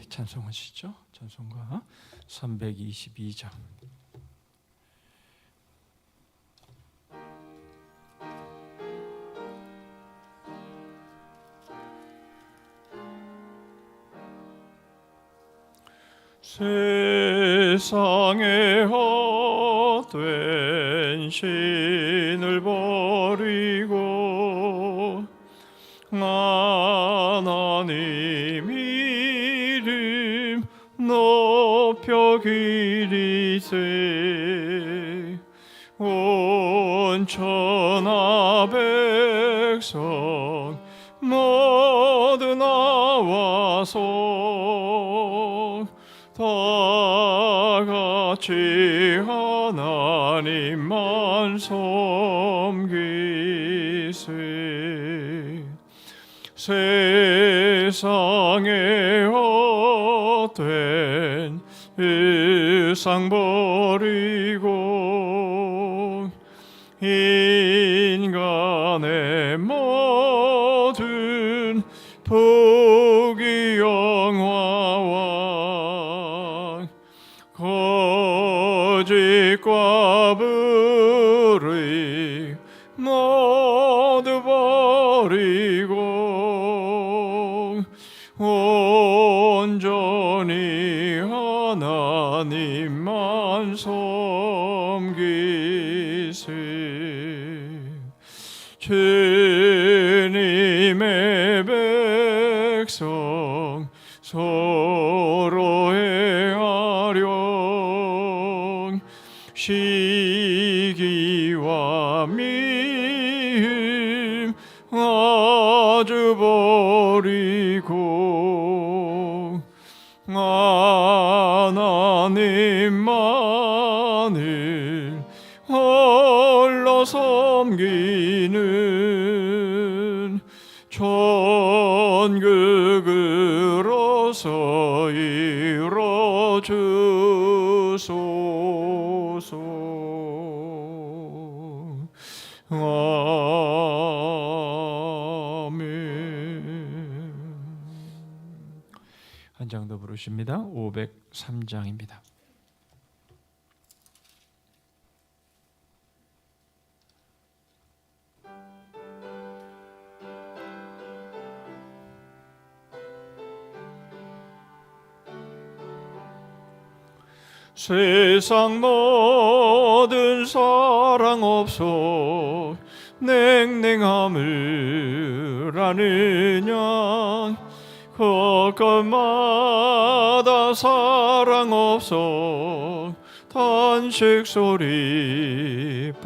찬송하시죠. 찬송가 322장. 세상에 헛된 신을 버리고 하나님 이름 높여 기리세. 온 천하 백성 모두 나와서 다같이 하나님만 섬기세. 세상에 헛된 의상 버리고 인간의 모든 부귀영화와 거짓과 불의 모두 버리고 온전히 하나님만 섬기세. 주님의 백성 서로 행하령 시기와 미움 아주 버리고 하나님만을 홀로 섬기는 천국으로서 이뤄주소서. 아멘. 한 장 더 부르십니다. 503장입니다. 세상 모든 사랑 없어 냉랭함을 아느냐. 곳곳마다 사랑 없어 탄식 소리뿐일세.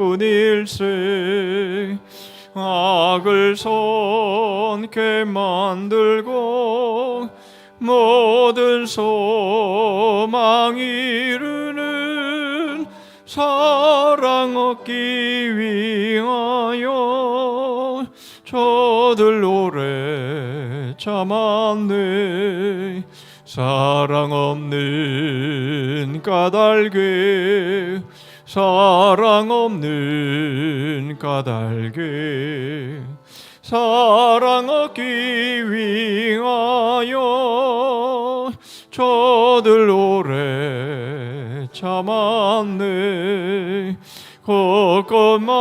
악을 손게 만들고 모든 소망 이루는 사랑 얻기 위하여 저들 오래 참았네. 사랑 없는 까닭에 사랑 없는 까닭에 사랑 얻기 위하여 저들 오래 참았네. 곳곳마다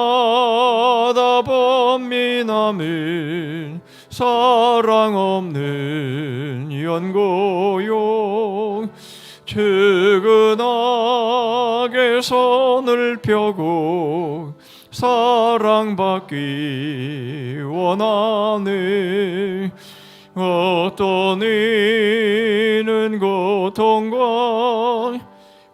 번민함은 사랑 없는 연고요. 측은하게 손을 펴고 사랑받기 원하네. 어떤 이는 고통과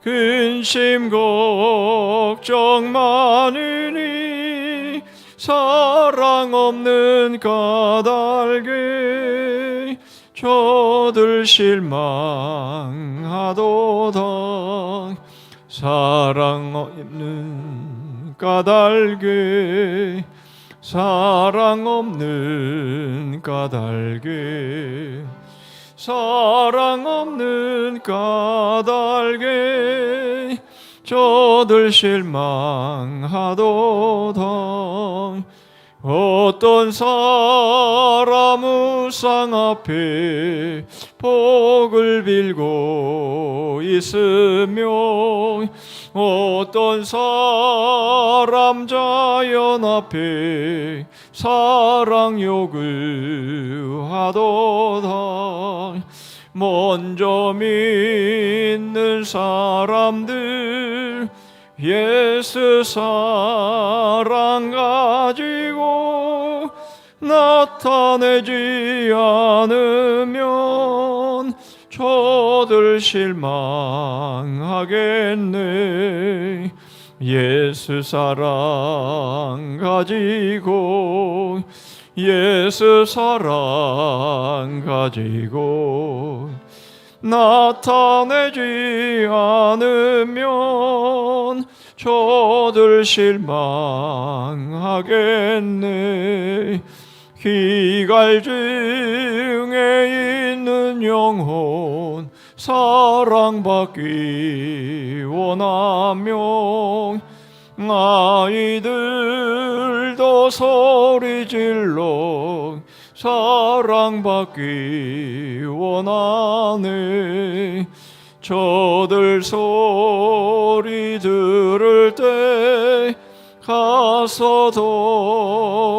근심 걱정 많으니 사랑 없는 까닭에 저들 실망하도다. 사랑 없는 까닭에 사랑 없는 까닭에 사랑 없는 까닭에 저들 실망하도다. 어떤 사람 우상 앞에 복을 빌고 있으며 어떤 사람 자연 앞에 사랑 요구하도다. 먼저 믿는 사람들 예수 사랑 가지고 나타내지 않으면 저들 실망하겠네. 예수 사랑 가지고 예수 사랑 가지고 나타내지 않으면 저들 실망하겠네. 기갈 중에 있는 영혼 사랑받기 원하며 아이들도 소리질러 사랑받기 원하네. 저들 소리 들을 때 가서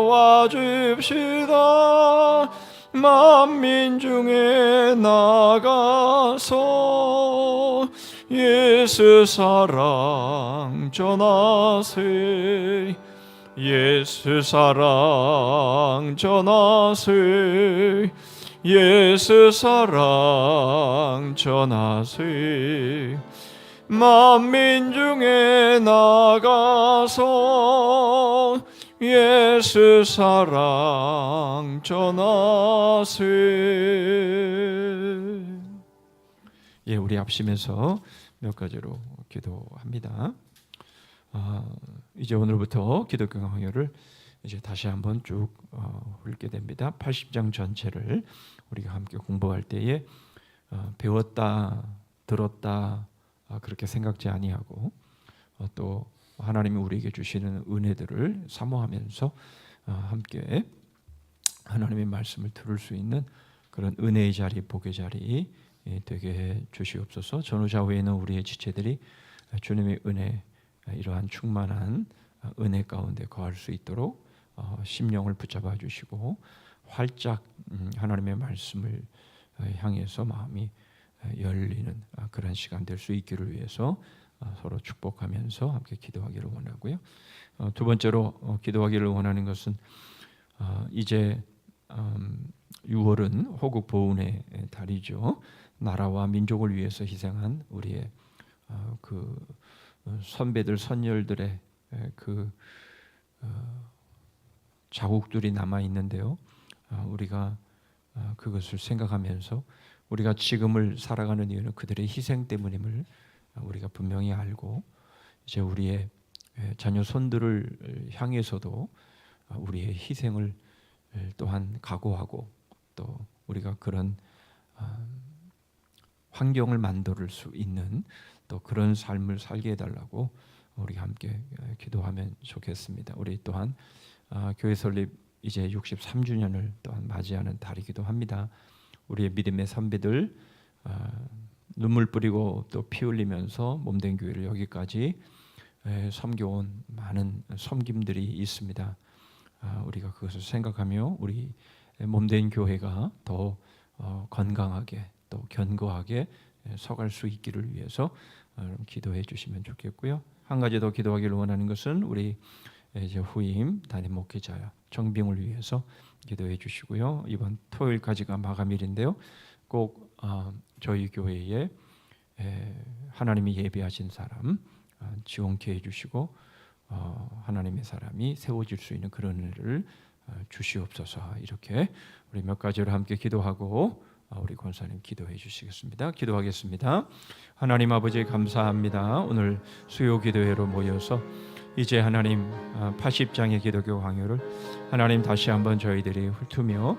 도와줍시다. 만민 중에 나가서 예수 사랑 전하세. 예수 사랑 전하세. 예수 사랑 전하세. 만민 중에 나가서 예수 사랑 전하세. 예, 우리 앞심에서 몇 가지로 기도합니다. 이제 오늘부터 기독교 강요를 이제 다시 한번 쭉 훑게 됩니다. 80장 전체를 우리가 함께 공부할 때에 배웠다, 들었다 그렇게 생각지 아니하고 또 하나님이 우리에게 주시는 은혜들을 사모하면서 함께 하나님의 말씀을 들을 수 있는 그런 은혜의 자리, 복의 자리 되게 해 주시옵소서. 전후좌우에는 우리의 지체들이 주님의 은혜, 이러한 충만한 은혜 가운데 거할 수 있도록 심령을 붙잡아 주시고 활짝 하나님의 말씀을 향해서 마음이 열리는 그런 시간 될 수 있기를 위해서 서로 축복하면서 함께 기도하기를 원하고요. 두 번째로 기도하기를 원하는 것은 이제 6월은 호국 보훈의 달이죠. 나라와 민족을 위해서 희생한 우리의 그 선배들 선열들의 그 자국들이 남아 있는데요. 우리가 그것을 생각하면서 우리가 지금을 살아가는 이유는 그들의 희생 때문임을 우리가 분명히 알고 이제 우리의 자녀 손들을 향해서도 우리의 희생을 또한 각오하고 또 우리가 그런 환경을 만들 수 있는 또 그런 삶을 살게 해달라고 우리 함께 기도하면 좋겠습니다. 우리 또한 교회 설립 이제 63주년을 또한 맞이하는 달이기도 합니다. 우리의 믿음의 선배들 눈물 뿌리고 또 피 흘리면서 몸된 교회를 여기까지 섬겨온 많은 섬김들이 있습니다. 우리가 그것을 생각하며 우리 몸된 교회가 더 건강하게 또 견고하게 서갈 수 있기를 위해서 기도해 주시면 좋겠고요. 한 가지 더 기도하기를 원하는 것은 우리 이제 후임 담임 목회자 정빙을 위해서 기도해 주시고요. 이번 토요일까지가 마감일인데요. 꼭 저희 교회에 하나님이 예비하신 사람 지원케 해주시고 하나님의 사람이 세워질 수 있는 그런 은혜를 주시옵소서. 이렇게 우리 몇 가지로 함께 기도하고 우리 권사님 기도해 주시겠습니다. 기도하겠습니다. 하나님 아버지 감사합니다. 오늘 수요 기도회로 모여서 이제 하나님 80장의 기독교 강요를 하나님 다시 한번 저희들이 훑으며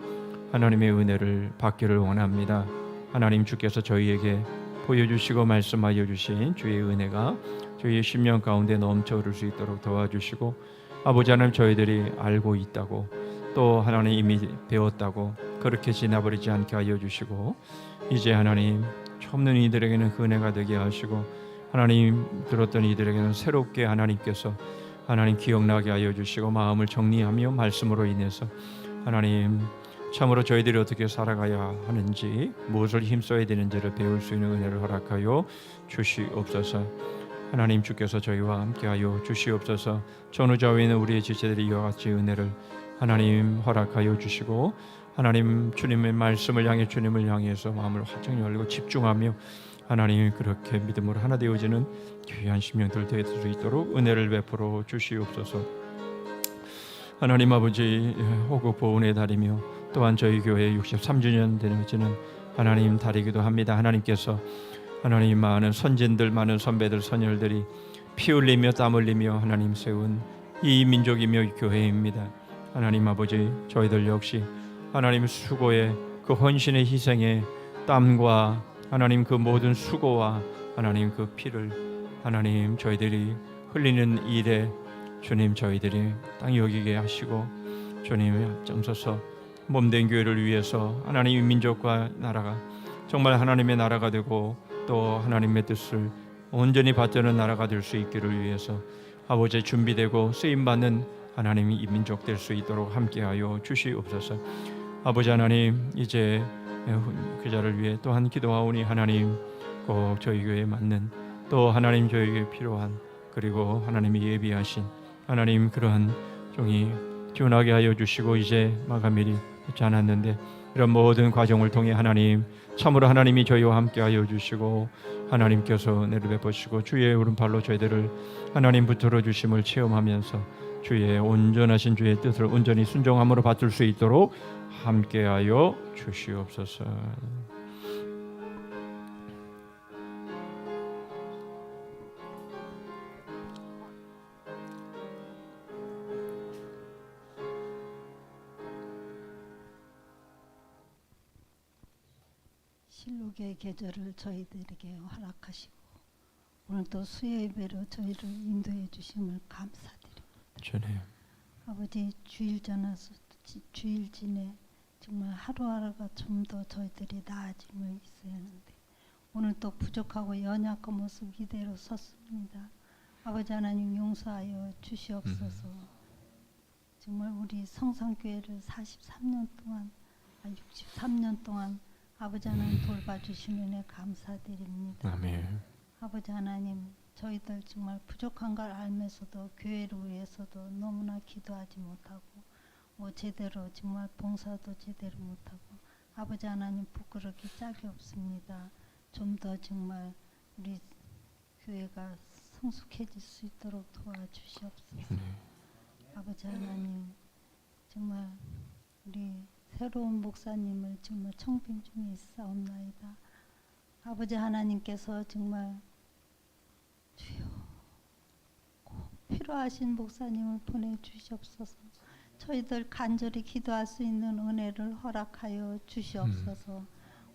하나님의 은혜를 받기를 원합니다. 하나님 주께서 저희에게 보여주시고 말씀하여 주신 주의 은혜가 저희의 심령 가운데 넘쳐 흐를 수 있도록 도와주시고 아버지 하나님 저희들이 알고 있다고 또 하나님 이미 배웠다고 그렇게 지나버리지 않게 하여 주시고 이제 하나님 처음는 이들에게는 그 은혜가 되게 하시고 하나님 들었던 이들에게는 새롭게 하나님께서 하나님 기억나게 하여 주시고 마음을 정리하며 말씀으로 인해서 하나님 참으로 저희들이 어떻게 살아가야 하는지 무엇을 힘써야 되는지를 배울 수 있는 은혜를 허락하여 주시옵소서. 하나님 주께서 저희와 함께하여 주시옵소서. 전후좌우에 있는 우리의 지체들이 이와 같이 은혜를 하나님 허락하여 주시고 하나님 주님의 말씀을 향해 주님을 향해서 마음을 활짝 열고 집중하며 하나님 그렇게 믿음으로 하나 되어지는 귀한 심령들 될 수 있도록 은혜를 베풀어 주시옵소서. 하나님 아버지 호국 보훈의 달이며 또한 저희 교회 63주년 되는 하나님 달이기도 합니다. 하나님께서 하나님 많은 선진들 많은 선배들 선열들이 피 흘리며 땀 흘리며 하나님 세운 이 민족이며 이 교회입니다. 하나님 아버지 저희들 역시 하나님 수고의 그 헌신의 희생의 땀과 하나님 그 모든 수고와 하나님 그 피를 하나님 저희들이 흘리는 일에 주님 저희들이 땅 여기게 하시고 주님 앞장서서 몸된 교회를 위해서 하나님의 민족과 나라가 정말 하나님의 나라가 되고 또 하나님의 뜻을 온전히 받드는 나라가 될 수 있기를 위해서 아버지 준비되고 쓰임받는 하나님이 이 민족 될 수 있도록 함께하여 주시옵소서. 아버지 하나님 이제 그 자를 위해 또한 기도하오니 하나님 꼭 저희 교회에 맞는 또 하나님 저희에게 필요한 그리고 하나님이 예비하신 하나님 그러한 종이 지원하게 하여 주시고 이제 마감일이 있지 않았는데 이런 모든 과정을 통해 하나님 참으로 하나님이 저희와 함께 하여 주시고 하나님께서 은혜를 베푸시고 주의 오른팔로 저희들을 하나님 붙들어 주심을 체험하면서 주의 온전하신 주의 뜻을 온전히 순종함으로 받들 수 있도록 함께하여 주시옵소서. 실록의 계절을 저희들에게 허락하시고 오늘도 수요 예배로 저희를 인도해 주심을 감사드립니다. 주님. 아버지 주일 지내 정말 하루하루가 좀 더 저희들이 나아짐을 있어야 하는데 오늘 또 부족하고 연약한 모습 이대로 섰습니다. 아버지 하나님 용서하여 주시옵소서. 정말 우리 성산교회를 63년 동안 63년 동안 아버지 하나님 돌봐주신 은혜 감사드립니다. 아멘. 아버지 하나님 저희들 정말 부족한 걸 알면서도 교회를 위해서도 너무나 기도하지 못하고 제대로 정말 봉사도 제대로 못하고 아버지 하나님 부끄럽기 짝이 없습니다. 좀 더 정말 우리 교회가 성숙해질 수 있도록 도와주시옵소서. 아버지 하나님 정말 우리 새로운 목사님을 정말 청빙 중에 있사옵나이다. 아버지 하나님께서 정말 주여 꼭 필요하신 목사님을 보내주시옵소서. 저희들 간절히 기도할 수 있는 은혜를 허락하여 주시옵소서.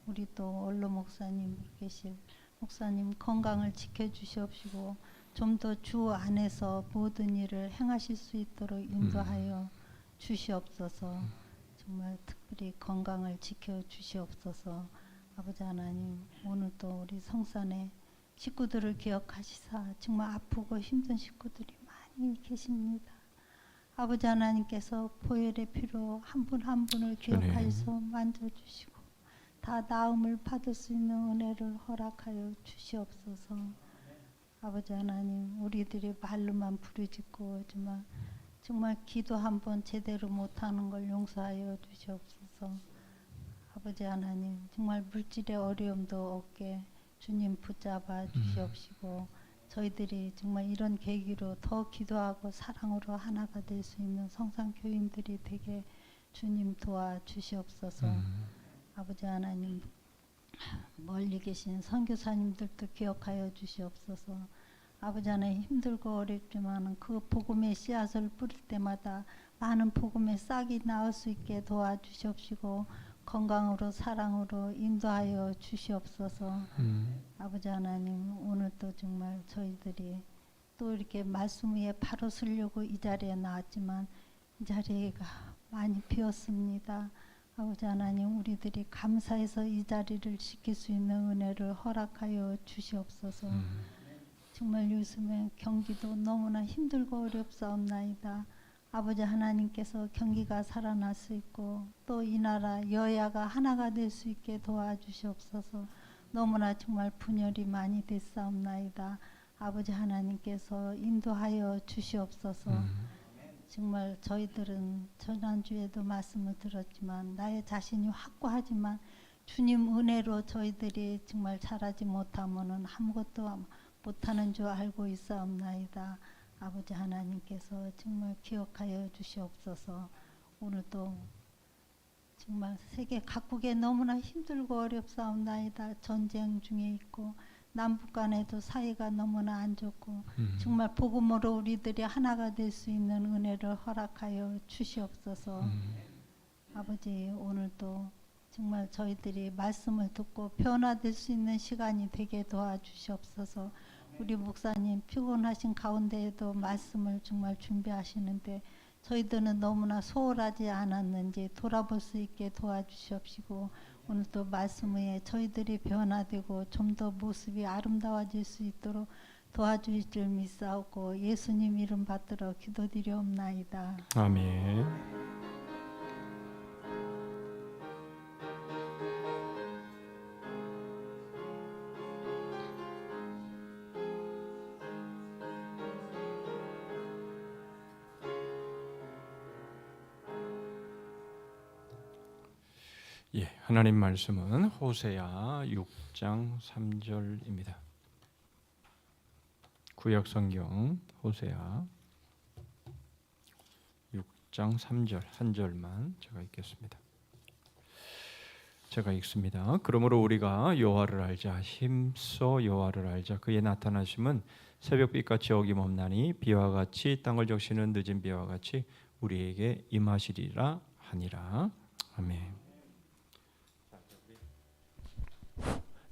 우리 또 원로 목사님 계실 목사님 건강을 지켜주시옵시고 좀 더 주 안에서 모든 일을 행하실 수 있도록 인도하여 주시옵소서. 정말 특별히 건강을 지켜주시옵소서. 아버지 하나님 오늘 또 우리 성산의 식구들을 기억하시사 정말 아프고 힘든 식구들이 많이 계십니다. 아버지 하나님께서 보혈의 피로 한 분 한 분을 기억하셔서 만져주시고 다 나음을 받을 수 있는 은혜를 허락하여 주시옵소서. 아버지 하나님 우리들이 말로만 부르짖고 정말 기도 한번 제대로 못하는 걸 용서하여 주시옵소서. 아버지 하나님 정말 물질의 어려움도 없게 주님 붙잡아 주시옵시고 저희들이 정말 이런 계기로 더 기도하고 사랑으로 하나가 될 수 있는 성산교인들이 되게 주님 도와주시옵소서. 아버지 하나님 멀리 계신 선교사님들도 기억하여 주시옵소서. 아버지 하나님 힘들고 어렵지만 그 복음의 씨앗을 뿌릴 때마다 많은 복음의 싹이 나올 수 있게 도와주시옵시고 건강으로 사랑으로 인도하여 주시옵소서. 아버지 하나님 오늘도 정말 저희들이 또 이렇게 말씀 위에 바로 서려고 이 자리에 나왔지만 이 자리가 많이 비었습니다. 아버지 하나님, 우리들이 감사해서 이 자리를 지킬 수 있는 은혜를 허락하여 주시옵소서. 정말 요즘에 경기도 너무나 힘들고 어렵사옵나이다. 아버지 하나님께서 경기가 살아날 수 있고 또 이 나라 여야가 하나가 될 수 있게 도와주시옵소서. 너무나 정말 분열이 많이 됐사옵나이다. 아버지 하나님께서 인도하여 주시옵소서. 정말 저희들은 지난주에도 말씀을 들었지만 나의 자신이 확고하지만 주님 은혜로 저희들이 정말 잘하지 못하면은 아무것도 못하는 줄 알고 있사옵나이다. 아버지 하나님께서 정말 기억하여 주시옵소서. 오늘도 정말 세계 각국에 너무나 힘들고 어렵사옵나이다. 전쟁 중에 있고 남북 간에도 사이가 너무나 안 좋고 정말 복음으로 우리들이 하나가 될 수 있는 은혜를 허락하여 주시옵소서. 아버지, 오늘도 정말 저희들이 말씀을 듣고 변화될 수 있는 시간이 되게 도와주시옵소서. 우리 목사님 피곤하신 가운데에도 말씀을 정말 준비하시는데 저희들은 너무나 소홀하지 않았는지 돌아볼 수 있게 도와주시옵시고 오늘 또 말씀 후에 저희들이 변화되고 좀 더 모습이 아름다워질 수 있도록 도와주실 줄 믿사오고 예수님 이름 받들어 기도드리옵나이다. 아멘. 예, 하나님 말씀은 호세아 6장 3절입니다. 구약 성경 호세아 6장 3절 한 절만 제가 읽겠습니다. 제가 읽습니다. 그러므로 우리가 여호와를 알자, 힘써 여호와를 알자. 그의 나타나심은 새벽빛같이 어김없나니 비와 같이 땅을 적시는 늦은 비와 같이 우리에게 임하시리라 하니라. 아멘.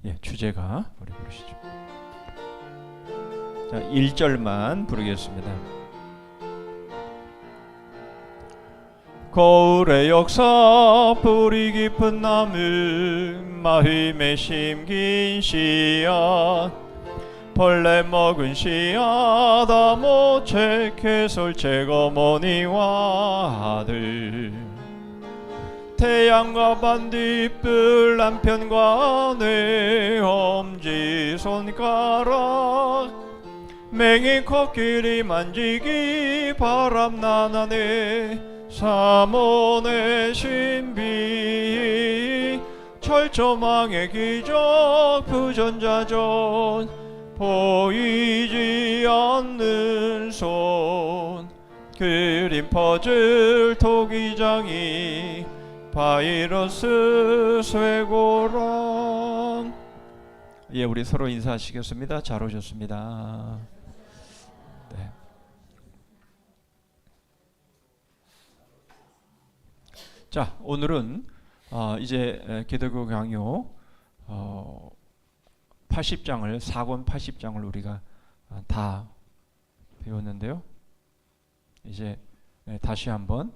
예, 주제가 우리 부르시죠. 자, 1절만 부르겠습니다. 거울의 역사 뿌리 깊은 나무 마음에 심긴 씨앗 벌레 먹은 씨앗 아모체 개솔책 어머니와 아들 태양과 반딧불 남편과 내 엄지손가락 맹인 코끼리 만지기 바람나나네 사몬의 신비 철조망의 기적 부전자전 보이지 않는 손 그림 퍼즐 토기장이 바이러스 쇠고랑. 예, 우리 서로 인사하시겠습니다. 잘 오셨습니다. 네. 자, 오늘은 이제 기독교 강요 80장을 4권 80장을 우리가 다 배웠는데요. 이제 다시 한번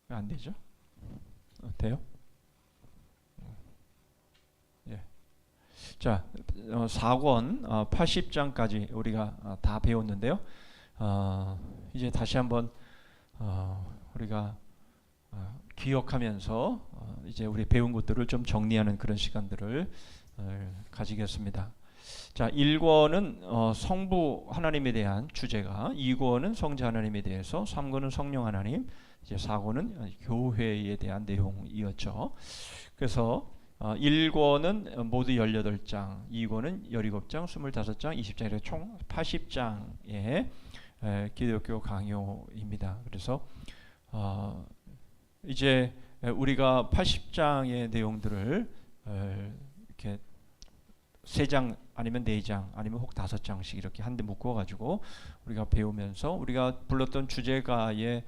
안 되죠? 돼요? 예. 자, 4권 80장까지 우리가 다 배웠는데요. 이제 다시 한번 우리가 기억하면서 이제 우리 배운 것들을 좀 정리하는 그런 시간들을 가지겠습니다. 자, 1권은 성부 하나님에 대한 주제가, 2권은 성자 하나님에 대해서, 3권은 성령 하나님, 이제 4권은 교회에 대한 내용이었죠. 그래서 1권은 모두 18장, 2권은 17장, 25장, 20장 이렇게 총 80장의 기독교 강요입니다. 그래서 이제 우리가 80장의 내용들을 이렇게 3장 아니면 4장 아니면 혹 5장씩 이렇게 한데 묶어가지고 우리가 배우면서 우리가 불렀던 주제가의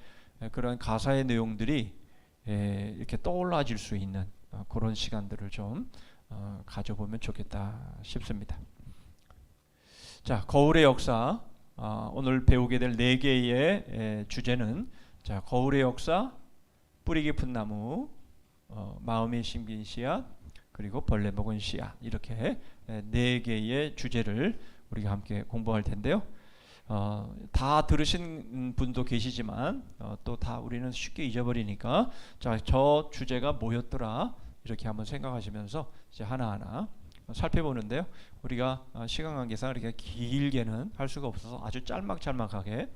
그런 가사의 내용들이 이렇게 떠올라질 수 있는 그런 시간들을 좀 가져보면 좋겠다 싶습니다. 자, 거울의 역사. 오늘 배우게 될 4개의 주제는 자, 거울의 역사, 뿌리 깊은 나무, 마음에 심긴 씨앗, 그리고 벌레 먹은 씨앗, 이렇게 4개의 주제를 우리가 함께 공부할 텐데요. 다 들으신 분도 계시지만 또 다 우리는 쉽게 잊어버리니까 자, 저 주제가 뭐였더라 이렇게 한번 생각하시면서 이제 하나하나 살펴보는데요. 우리가 시간 관계상 이렇게 길게는 할 수가 없어서 아주 짤막짤막하게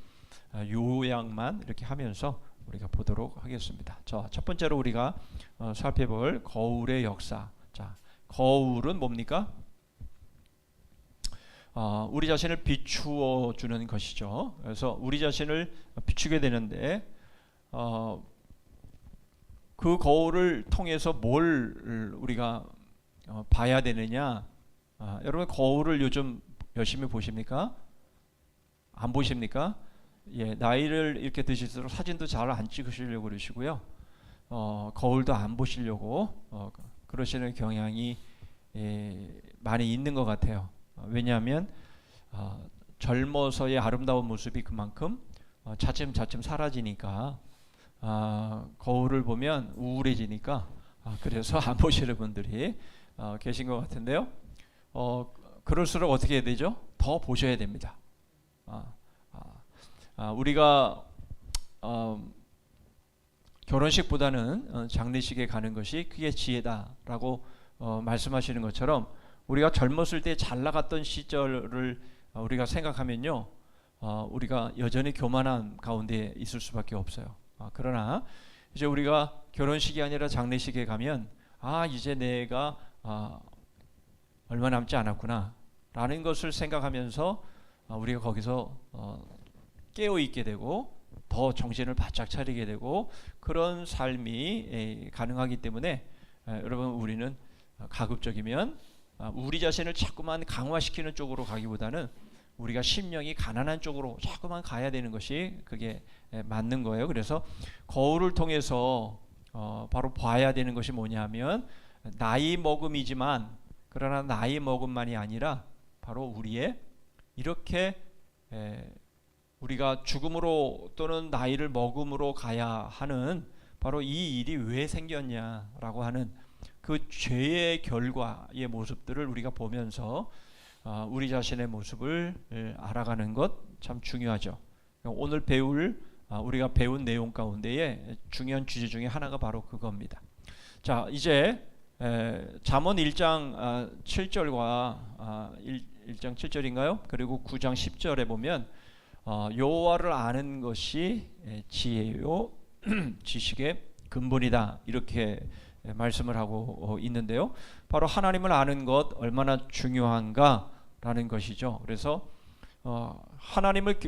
요약만 이렇게 하면서 우리가 보도록 하겠습니다. 자, 첫 번째로 우리가 살펴볼 거울의 역사. 자, 거울은 뭡니까? 우리 자신을 비추어 주는 것이죠. 그래서 우리 자신을 비추게 되는데 그 거울을 통해서 뭘 우리가 봐야 되느냐? 여러분 거울을 요즘 열심히 보십니까? 안 보십니까? 예, 나이를 이렇게 드실수록 사진도 잘 안 찍으시려고 그러시고요. 거울도 안 보시려고 그러시는 경향이 많이 있는 것 같아요. 왜냐하면 젊어서의 아름다운 모습이 그만큼 차츰차츰 사라지니까 거울을 보면 우울해지니까 그래서 안 보시는 분들이 계신 것 같은데요. 그럴수록 어떻게 해야 되죠? 더 보셔야 됩니다. 우리가 결혼식보다는 장례식에 가는 것이 그게 지혜다라고 말씀하시는 것처럼 우리가 젊었을 때 잘 나갔던 시절을 우리가 생각하면요, 우리가 여전히 교만한 가운데 있을 수밖에 없어요. 그러나 이제 우리가 결혼식이 아니라 장례식에 가면 이제 내가 얼마 남지 않았구나 라는 것을 생각하면서 우리가 거기서 깨어 있게 되고 더 정신을 바짝 차리게 되고 그런 삶이 가능하기 때문에 여러분 우리는 가급적이면 우리 자신을 자꾸만 강화시키는 쪽으로 가기보다는 우리가 심령이 가난한 쪽으로 자꾸만 가야 되는 것이 그게 맞는 거예요. 그래서 거울을 통해서 바로 봐야 되는 것이 뭐냐면 나이 먹음이지만 그러나 나이 먹음만이 아니라 바로 우리의 이렇게 우리가 죽음으로 또는 나이를 먹음으로 가야 하는 바로 이 일이 왜 생겼냐라고 하는 그 죄의 결과의 모습들을 우리가 보면서 우리 자신의 모습을 알아가는 것 참 중요하죠. 오늘 우리가 배운 내용 가운데에 중요한 주제 중에 하나가 바로 그겁니다. 자, 이제 잠언 1장 7절과 1장 7절인가요? 그리고 9장 10절에 보면 여호와를 아는 것이 지혜요 지식의 근본이다 이렇게 말씀을 하고 있는데요. 바로 하나님을 아는 것 얼마나 중요한가라는 것이죠. 그래서 하나님을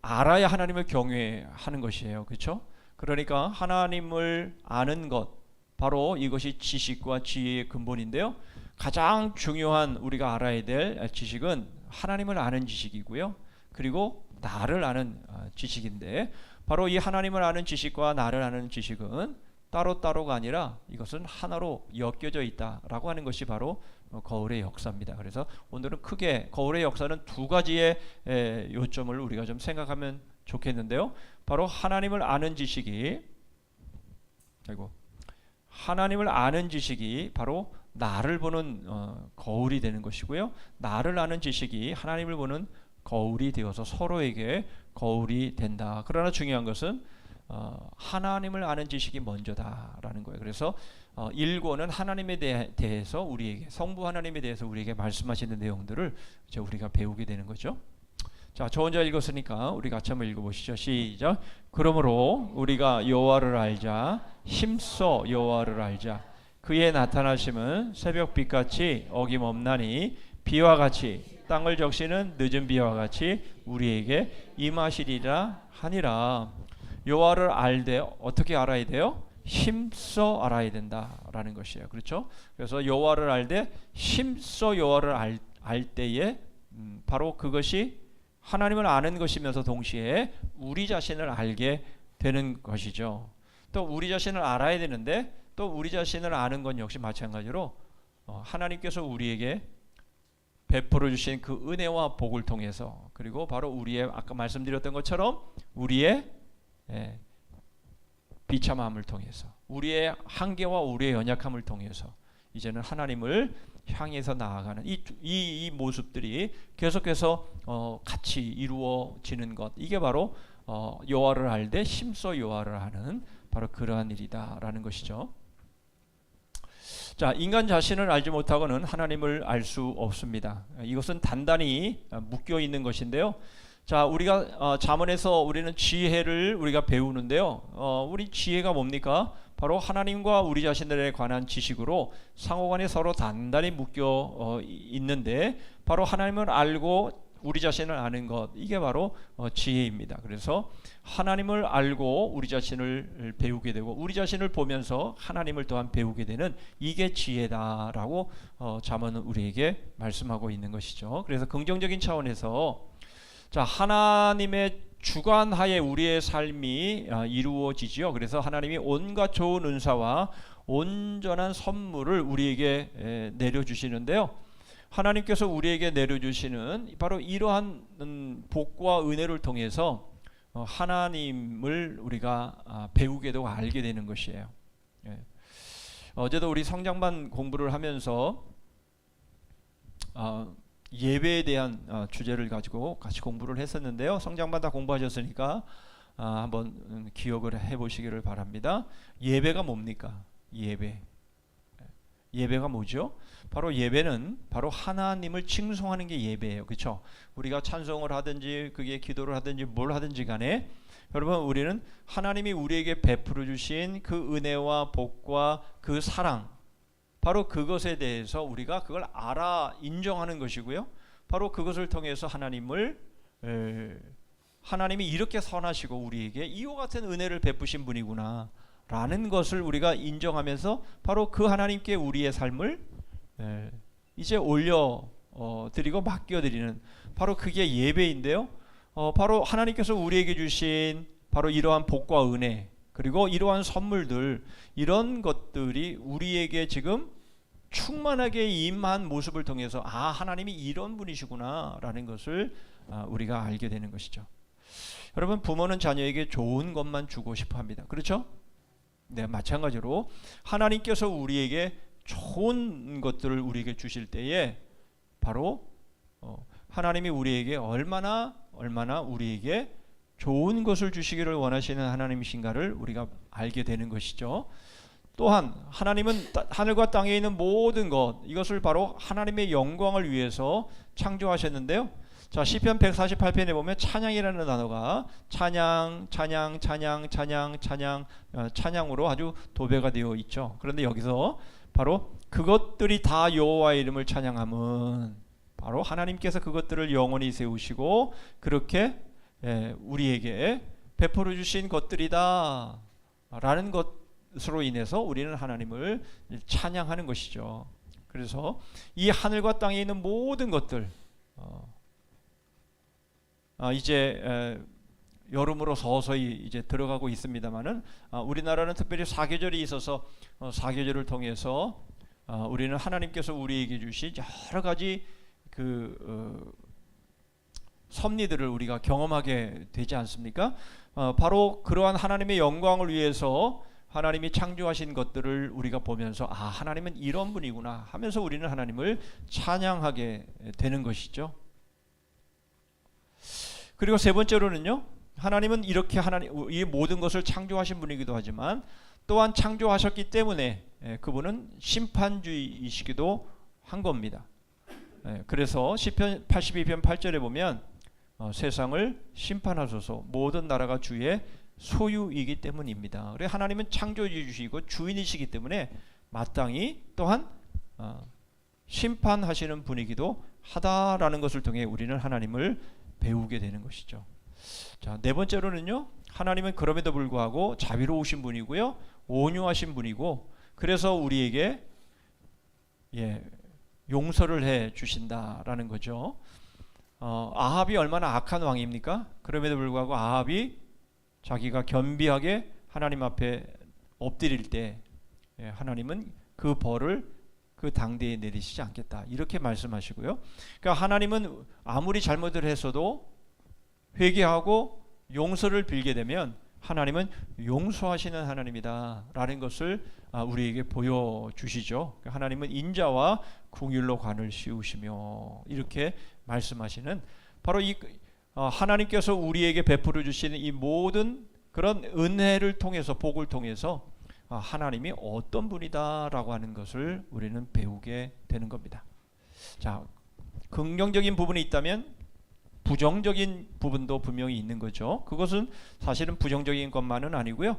알아야 하나님을 경외하는 것이에요. 그렇죠? 그러니까 하나님을 아는 것 바로 이것이 지식과 지혜의 근본인데요. 가장 중요한 우리가 알아야 될 지식은 하나님을 아는 지식이고요. 그리고 나를 아는 지식인데 바로 이 하나님을 아는 지식과 나를 아는 지식은 따로따로가 아니라 이것은 하나로 엮여져 있다라고 하는 것이 바로 거울의 역사입니다. 그래서 오늘은 크게 거울의 역사는 2가지의 요점을 우리가 좀 생각하면 좋겠는데요. 바로 하나님을 아는 지식이 바로 나를 보는 거울이 되는 것이고요. 나를 아는 지식이 하나님을 보는 거울이 되어서 서로에게 거울이 된다. 그러나 중요한 것은 하나님을 아는 지식이 먼저다라는 거예요. 그래서 1권은 하나님에 대해서 우리에게 성부 하나님에 대해서 우리에게 말씀하시는 내용들을 이제 우리가 배우게 되는 거죠. 자, 저 혼자 읽었으니까 우리 같이 한번 읽어보시죠. 시작. 그러므로 우리가 여호와를 알자. 힘써 여호와를 알자. 그의 나타나심은 새벽빛같이 어김없나니 비와 같이 땅을 적시는 늦은 비와 같이 우리에게 임하시리라 하니라. 여호와를 알되 어떻게 알아야 돼요? 힘써 알아야 된다라는 것이에요. 그렇죠? 그래서 여호와를 알되 힘써 여호와를 알 때에 바로 그것이 하나님을 아는 것이면서 동시에 우리 자신을 알게 되는 것이죠. 또 우리 자신을 알아야 되는데 또 우리 자신을 아는 건 역시 마찬가지로 하나님께서 우리에게 베풀어 주신 그 은혜와 복을 통해서, 그리고 바로 우리의 아까 말씀드렸던 것처럼 우리의 비참함을 통해서, 우리의 한계와 우리의 연약함을 통해서 이제는 하나님을 향해서 나아가는 이 모습들이 계속해서 같이 이루어지는 것, 이게 바로 여호와를 알되 힘써 여호와를 하는 바로 그러한 일이다라는 것이죠. 자, 인간 자신을 알지 못하고는 하나님을 알 수 없습니다. 이것은 단단히 묶여 있는 것인데요. 자, 우리가 잠언에서 우리는 지혜를 우리가 배우는데요. 우리 지혜가 뭡니까? 바로 하나님과 우리 자신들에 관한 지식으로 상호간에 서로 단단히 묶여 있는데, 바로 하나님을 알고 우리 자신을 아는 것, 이게 바로 지혜입니다. 그래서 하나님을 알고 우리 자신을 배우게 되고, 우리 자신을 보면서 하나님을 또한 배우게 되는, 이게 지혜다라고 잠언은 우리에게 말씀하고 있는 것이죠. 그래서 긍정적인 차원에서, 자, 하나님의 주관하에 우리의 삶이 이루어지지요. 그래서 하나님이 온갖 좋은 은사와 온전한 선물을 우리에게 내려주시는데요. 하나님께서 우리에게 내려주시는 바로 이러한 복과 은혜를 통해서 하나님을 우리가 배우게 되고 알게 되는 것이에요. 어제도 우리 성장반 공부를 하면서 예배에 대한 주제를 가지고 같이 공부를 했었는데요. 성장반 다 공부하셨으니까 한번 기억을 해보시기를 바랍니다. 예배가 뭡니까? 예배가 뭐죠? 바로 예배는 바로 하나님을 칭송하는 게 예배예요. 그렇죠? 우리가 찬송을 하든지 그게 기도를 하든지 뭘 하든지 간에, 여러분, 우리는 하나님이 우리에게 베풀어 주신 그 은혜와 복과 그 사랑, 바로 그것에 대해서 우리가 그걸 알아 인정하는 것이고요. 바로 그것을 통해서 하나님이 이렇게 선하시고 우리에게 이와 같은 은혜를 베푸신 분이구나 라는 것을 우리가 인정하면서 바로 그 하나님께 우리의 삶을 이제 올려 드리고 맡겨 드리는, 바로 그게 예배인데요. 바로 하나님께서 우리에게 주신 바로 이러한 복과 은혜, 그리고 이러한 선물들, 이런 것들이 우리에게 지금 충만하게 임한 모습을 통해서 하나님이 이런 분이시구나 라는 것을 우리가 알게 되는 것이죠. 여러분, 부모는 자녀에게 좋은 것만 주고 싶어 합니다. 그렇죠? 네, 마찬가지로 하나님께서 우리에게 좋은 것들을 우리에게 주실 때에 바로 하나님이 우리에게 얼마나 우리에게 좋은 것을 주시기를 원하시는 하나님이신가를 우리가 알게 되는 것이죠. 또한 하나님은 하늘과 땅에 있는 모든 것, 이것을 바로 하나님의 영광을 위해서 창조하셨는데요. 자, 시편 148편에 보면 찬양이라는 단어가 찬양으로 아주 도배가 되어 있죠. 그런데 여기서 바로 그것들이 다 여호와의 이름을 찬양함은 바로 하나님께서 그것들을 영원히 세우시고 그렇게 우리에게 베풀어 주신 것들이다 라는 것으로 인해서 우리는 하나님을 찬양하는 것이죠. 그래서 이 하늘과 땅에 있는 모든 것들, 이제 여름으로 서서히 이제 들어가고 있습니다만은 우리나라는 특별히 사계절이 있어서 사계절을 통해서 우리는 하나님께서 우리에게 주신 여러 가지 섭리들을 우리가 경험하게 되지 않습니까? 바로 그러한 하나님의 영광을 위해서 하나님이 창조하신 것들을 우리가 보면서 하나님은 이런 분이구나 하면서 우리는 하나님을 찬양하게 되는 것이죠. 그리고 세 번째로는요, 하나님은 이렇게 이 모든 것을 창조하신 분이기도 하지만 또한 창조하셨기 때문에 그분은 심판주의이시기도 한 겁니다. 그래서 시편 82편 8절에 보면 세상을 심판하소서, 모든 나라가 주의 소유이기 때문입니다. 그래서 하나님은 창조주이시고 주인이시기 때문에 마땅히 또한 심판하시는 분이기도 하다라는 것을 통해 우리는 하나님을 배우게 되는 것이죠. 자, 네 번째로는요, 하나님은 그럼에도 불구하고 자비로우신 분이고요, 온유하신 분이고, 그래서 우리에게 용서를 해 주신다라는 거죠. 아합이 얼마나 악한 왕입니까? 그럼에도 불구하고 아합이 자기가 겸비하게 하나님 앞에 엎드릴 때 하나님은 그 벌을 그 당대에 내리시지 않겠다 이렇게 말씀하시고요. 그러니까 하나님은 아무리 잘못을 했어도 회개하고 용서를 빌게 되면 하나님은 용서하시는 하나님이다 라는 것을 우리에게 보여주시죠. 하나님은 인자와 긍휼로 관을 씌우시며 이렇게 말씀하시는 바로 이 하나님께서 우리에게 베풀어 주시는 이 모든 그런 은혜를 통해서 복을 통해서 하나님이 어떤 분이다라고 하는 것을 우리는 배우게 되는 겁니다. 자, 긍정적인 부분이 있다면 부정적인 부분도 분명히 있는 거죠. 그것은 사실은 부정적인 것만은 아니고요.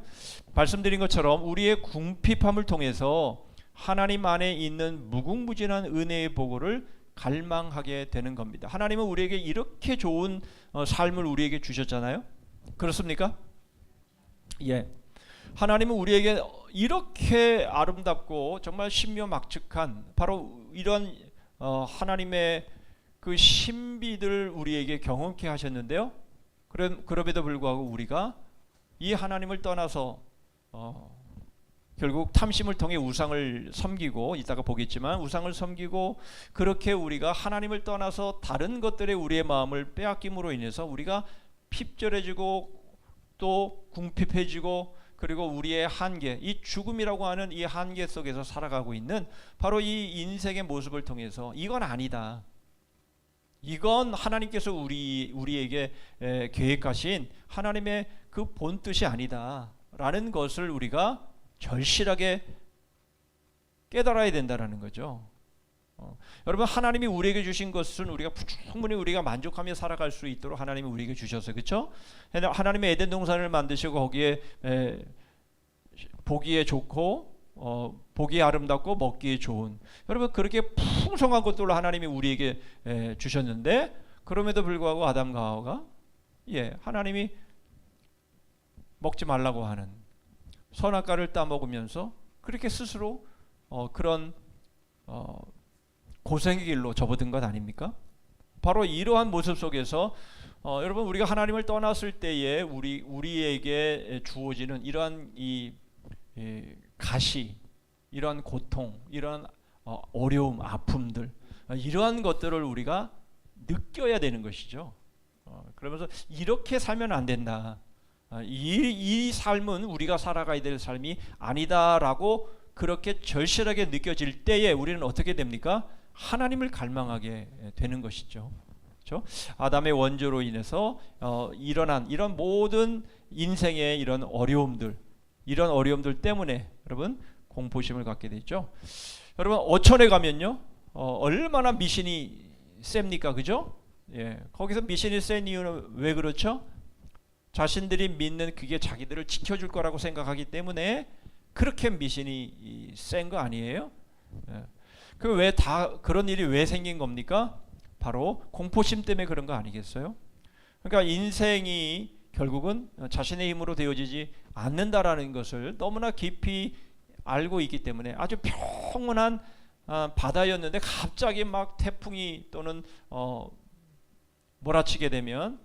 말씀드린 것처럼 우리의 궁핍함을 통해서 하나님 안에 있는 무궁무진한 은혜의 보고를 갈망하게 되는 겁니다. 하나님은 우리에게 이렇게 좋은 삶을 우리에게 주셨잖아요. 그렇습니까? 예. 하나님은 우리에게 이렇게 아름답고 정말 신묘막측한 바로 이런 하나님의 그 신비들을 우리에게 경험케 하셨는데요. 그럼에도 불구하고 우리가 이 하나님을 떠나서 결국 탐심을 통해 우상을 섬기고 이따가 보겠지만 우상을 섬기고 그렇게 우리가 하나님을 떠나서 다른 것들에 우리의 마음을 빼앗김으로 인해서 우리가 핍절해지고 또 궁핍해지고 그리고 우리의 한계, 이 죽음이라고 하는 이 한계 속에서 살아가고 있는 바로 이 인생의 모습을 통해서 이건 아니다. 이건 하나님께서 우리에게 계획하신 하나님의 그 본뜻이 아니다 라는 것을 우리가 절실하게 깨달아야 된다는 거죠. 여러분 하나님이 우리에게 주신 것은 우리가 충분히 우리가 만족하며 살아갈 수 있도록 하나님이 우리에게 주셨어요. 그렇죠? 하나님의 에덴 동산을 만드시고 거기에 보기에 좋고 보기에 아름답고 먹기에 좋은 여러분 그렇게 풍성한 것들로 하나님이 우리에게 주셨는데 그럼에도 불구하고 아담과 하와가 하나님이 먹지 말라고 하는 선악과를 따먹으면서 그렇게 스스로 그런 고생의 길로 접어든 것 아닙니까? 바로 이러한 모습 속에서 여러분 우리가 하나님을 떠났을 때에 우리에게 주어지는 이러한 이 가시, 이러한 고통, 이러한 어려움, 아픔들 이러한 것들을 우리가 느껴야 되는 것이죠. 그러면서 이렇게 살면 안 된다. 이 삶은 우리가 살아가야 될 삶이 아니다라고 그렇게 절실하게 느껴질 때에 우리는 어떻게 됩니까? 하나님을 갈망하게 되는 것이죠. 그렇죠? 아담의 원죄로 인해서 일어난 이런 모든 인생의 이런 어려움들 때문에 여러분 공포심을 갖게 되죠. 여러분 어촌에 가면요 얼마나 미신이 셉니까, 그죠? 거기서 미신이 센 이유는 왜 그렇죠? 자신들이 믿는 그게 자기들을 지켜줄 거라고 생각하기 때문에 그렇게 미신이 센 거 아니에요? 그 왜 다 그런 일이 왜 생긴 겁니까? 바로 공포심 때문에 그런 거 아니겠어요? 그러니까 인생이 결국은 자신의 힘으로 되어지지 않는다라는 것을 너무나 깊이 알고 있기 때문에 아주 평온한 바다였는데 갑자기 막 태풍이 또는 몰아치게 되면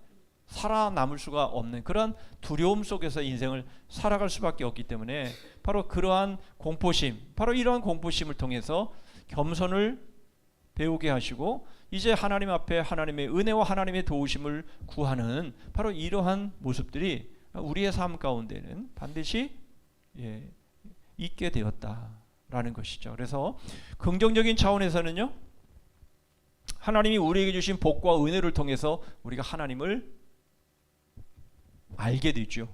살아남을 수가 없는 그런 두려움 속에서 인생을 살아갈 수밖에 없기 때문에 바로 그러한 공포심, 바로 이러한 공포심을 통해서 겸손을 배우게 하시고 이제 하나님 앞에 하나님의 은혜와 하나님의 도우심을 구하는 바로 이러한 모습들이 우리의 삶 가운데는 반드시 있게 되었다라는 것이죠. 그래서 긍정적인 차원에서는요, 하나님이 우리에게 주신 복과 은혜를 통해서 우리가 하나님을 알게 되죠.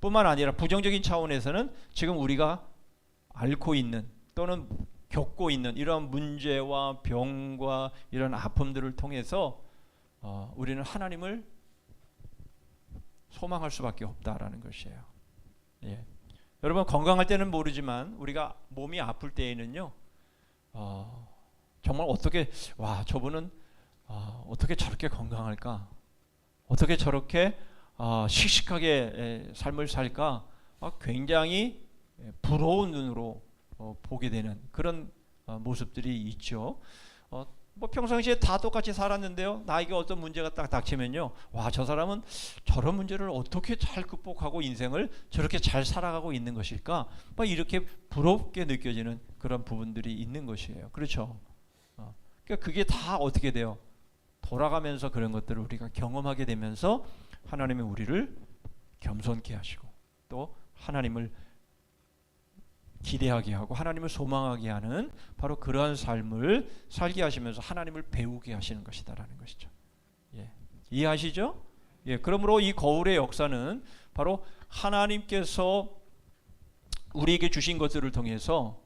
뿐만 아니라 부정적인 차원에서는 지금 우리가 앓고 있는 또는 겪고 있는 이러한 문제와 병과 이런 아픔들을 통해서 우리는 하나님을 소망할 수밖에 없다라는 것이에요. 여러분 건강할 때는 모르지만 우리가 몸이 아플 때에는요, 정말 어떻게 저분은 어떻게 저렇게 건강할까? 어떻게 저렇게 씩씩하게 삶을 살까? 굉장히 부러운 눈으로 보게 되는 그런 모습들이 있죠. 뭐 평상시에 다 똑같이 살았는데요, 나에게 어떤 문제가 딱 닥치면요, 저 사람은 저런 문제를 어떻게 잘 극복하고 인생을 저렇게 잘 살아가고 있는 것일까? 막 이렇게 부럽게 느껴지는 그런 부분들이 있는 것이에요. 그렇죠? 그러니까 그게 다 어떻게 돼요? 돌아가면서 그런 것들을 우리가 경험하게 되면서 하나님이 우리를 겸손케 하시고 또 하나님을 기대하게 하고 하나님을 소망하게 하는 바로 그러한 삶을 살게 하시면서 하나님을 배우게 하시는 것이다라는 것이죠. 예. 이해하시죠? 예. 그러므로 이 거울의 역사는 바로 하나님께서 우리에게 주신 것들을 통해서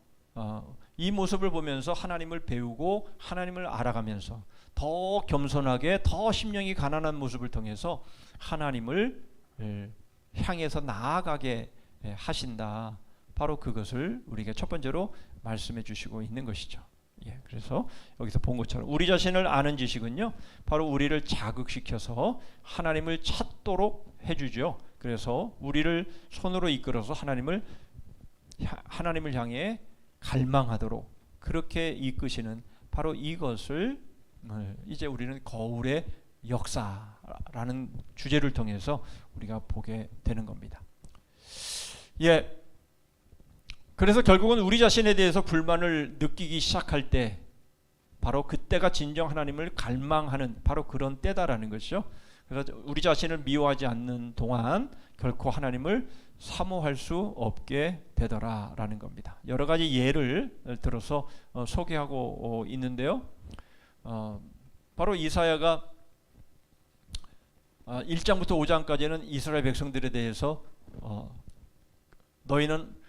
이 모습을 보면서 하나님을 배우고 하나님을 알아가면서 더 겸손하게 더 심령이 가난한 모습을 통해서 하나님을 향해서 나아가게 하신다. 바로 그것을 우리에게 첫 번째로 말씀해 주시고 있는 것이죠. 예, 그래서 여기서 본 것처럼 우리 자신을 아는 지식은요, 바로 우리를 자극시켜서 하나님을 찾도록 해주죠. 그래서 우리를 손으로 이끌어서 하나님을 향해 갈망하도록 그렇게 이끄시는 바로 이것을 이제 우리는 거울의 역사라는 주제를 통해서 우리가 보게 되는 겁니다. 예. 그래서 결국은 우리 자신에 대해서 불만을 느끼기 시작할 때 바로 그때가 진정 하나님을 갈망하는 바로 그런 때다라는 것이죠. 그래서 우리 자신을 미워하지 않는 동안 결코 하나님을 사모할 수 없게 되더라라는 겁니다. 여러 가지 예를 들어서 소개하고 있는데요. 바로 이사야가 1장부터 5장까지는 이스라엘 백성들에 대해서 너희는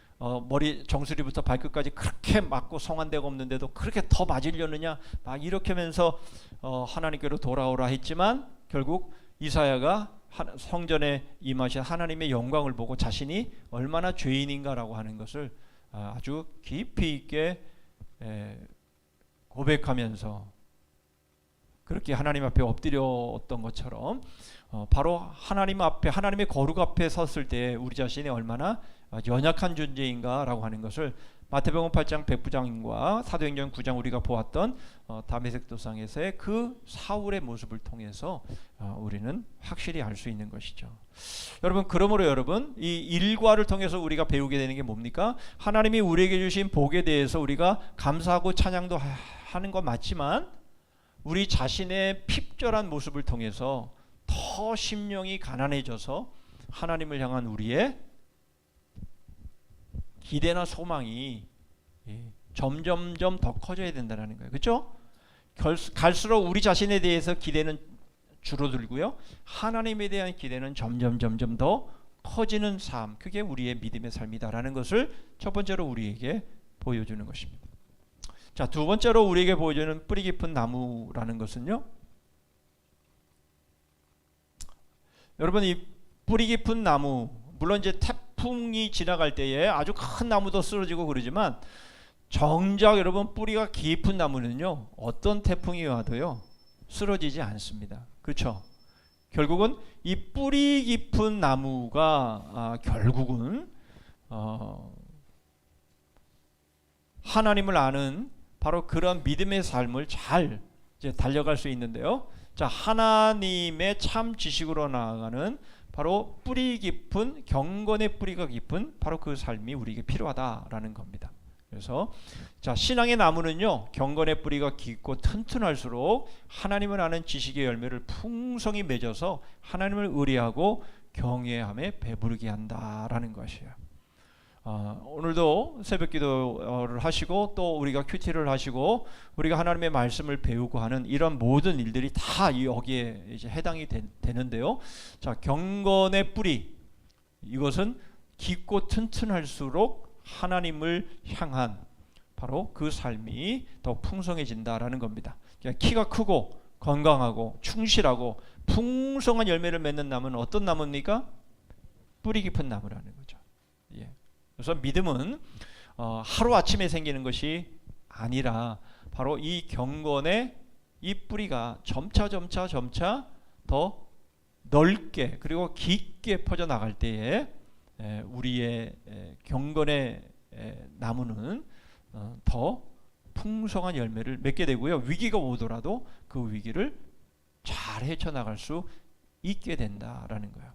머리 정수리부터 발끝까지 그렇게 맞고 성한 데가 없는데도 그렇게 더 맞으려느냐 막 이렇게 하면서 하나님께로 돌아오라 했지만 결국 이사야가 성전에 임하신 하나님의 영광을 보고 자신이 얼마나 죄인인가라고 하는 것을 아주 깊이 있게 고백하면서 그렇게 하나님 앞에 엎드렸던 것처럼 바로 하나님 앞에 하나님의 거룩 앞에 섰을 때 우리 자신이 얼마나 연약한 존재인가라고 하는 것을 마태복음 8장 백부장과 사도행전 9장 우리가 보았던 다메섹 도상에서의 그 사울의 모습을 통해서 우리는 확실히 알 수 있는 것이죠. 여러분, 그러므로 여러분 이 일과를 통해서 우리가 배우게 되는 게 뭡니까? 하나님이 우리에게 주신 복에 대해서 우리가 감사하고 찬양도 하는 건 맞지만 우리 자신의 핍절한 모습을 통해서 더 심령이 가난해져서 하나님을 향한 우리의 기대나 소망이 점점점 더 커져야 된다는 거예요. 그렇죠? 갈수록 우리 자신에 대해서 기대는 줄어들고요. 하나님에 대한 기대는 점점 더 커지는 삶. 그게 우리의 믿음의 삶이다라는 것을 첫 번째로 우리에게 보여주는 것입니다. 자, 두 번째로 우리에게 보여주는 뿌리 깊은 나무라는 것은요. 여러분, 이 뿌리 깊은 나무, 물론 이제 태풍이 지나갈 때에 아주 큰 나무도 쓰러지고 그러지만 정작 여러분 뿌리가 깊은 나무는요, 어떤 태풍이 와도요 쓰러지지 않습니다. 그렇죠? 결국은 이 뿌리 깊은 나무가 결국은 하나님을 아는 바로 그런 믿음의 삶을 잘 이제 달려갈 수 있는데요. 자, 하나님의 참 지식으로 나아가는 바로 뿌리 깊은 경건의 뿌리가 깊은 바로 그 삶이 우리에게 필요하다라는 겁니다. 그래서 자, 신앙의 나무는요, 경건의 뿌리가 깊고 튼튼할수록 하나님을 아는 지식의 열매를 풍성히 맺어서 하나님을 의뢰하고 경외함에 배부르게 한다라는 것이에요. 오늘도 새벽 기도를 하시고 또 우리가 큐티를 하시고 우리가 하나님의 말씀을 배우고 하는 이런 모든 일들이 다 여기에 이제 해당이 되는데요. 자, 경건의 뿌리, 이것은 깊고 튼튼할수록 하나님을 향한 바로 그 삶이 더 풍성해진다라는 겁니다. 키가 크고 건강하고 충실하고 풍성한 열매를 맺는 나무는 어떤 나무입니까? 뿌리 깊은 나무라는 거죠. 예. 그래서 믿음은 하루아침에 생기는 것이 아니라 바로 이 경건의 이 뿌리가 점차 더 넓게 그리고 깊게 퍼져나갈 때에 우리의 경건의 나무는 더 풍성한 열매를 맺게 되고요. 위기가 오더라도 그 위기를 잘 헤쳐나갈 수 있게 된다라는 거예요.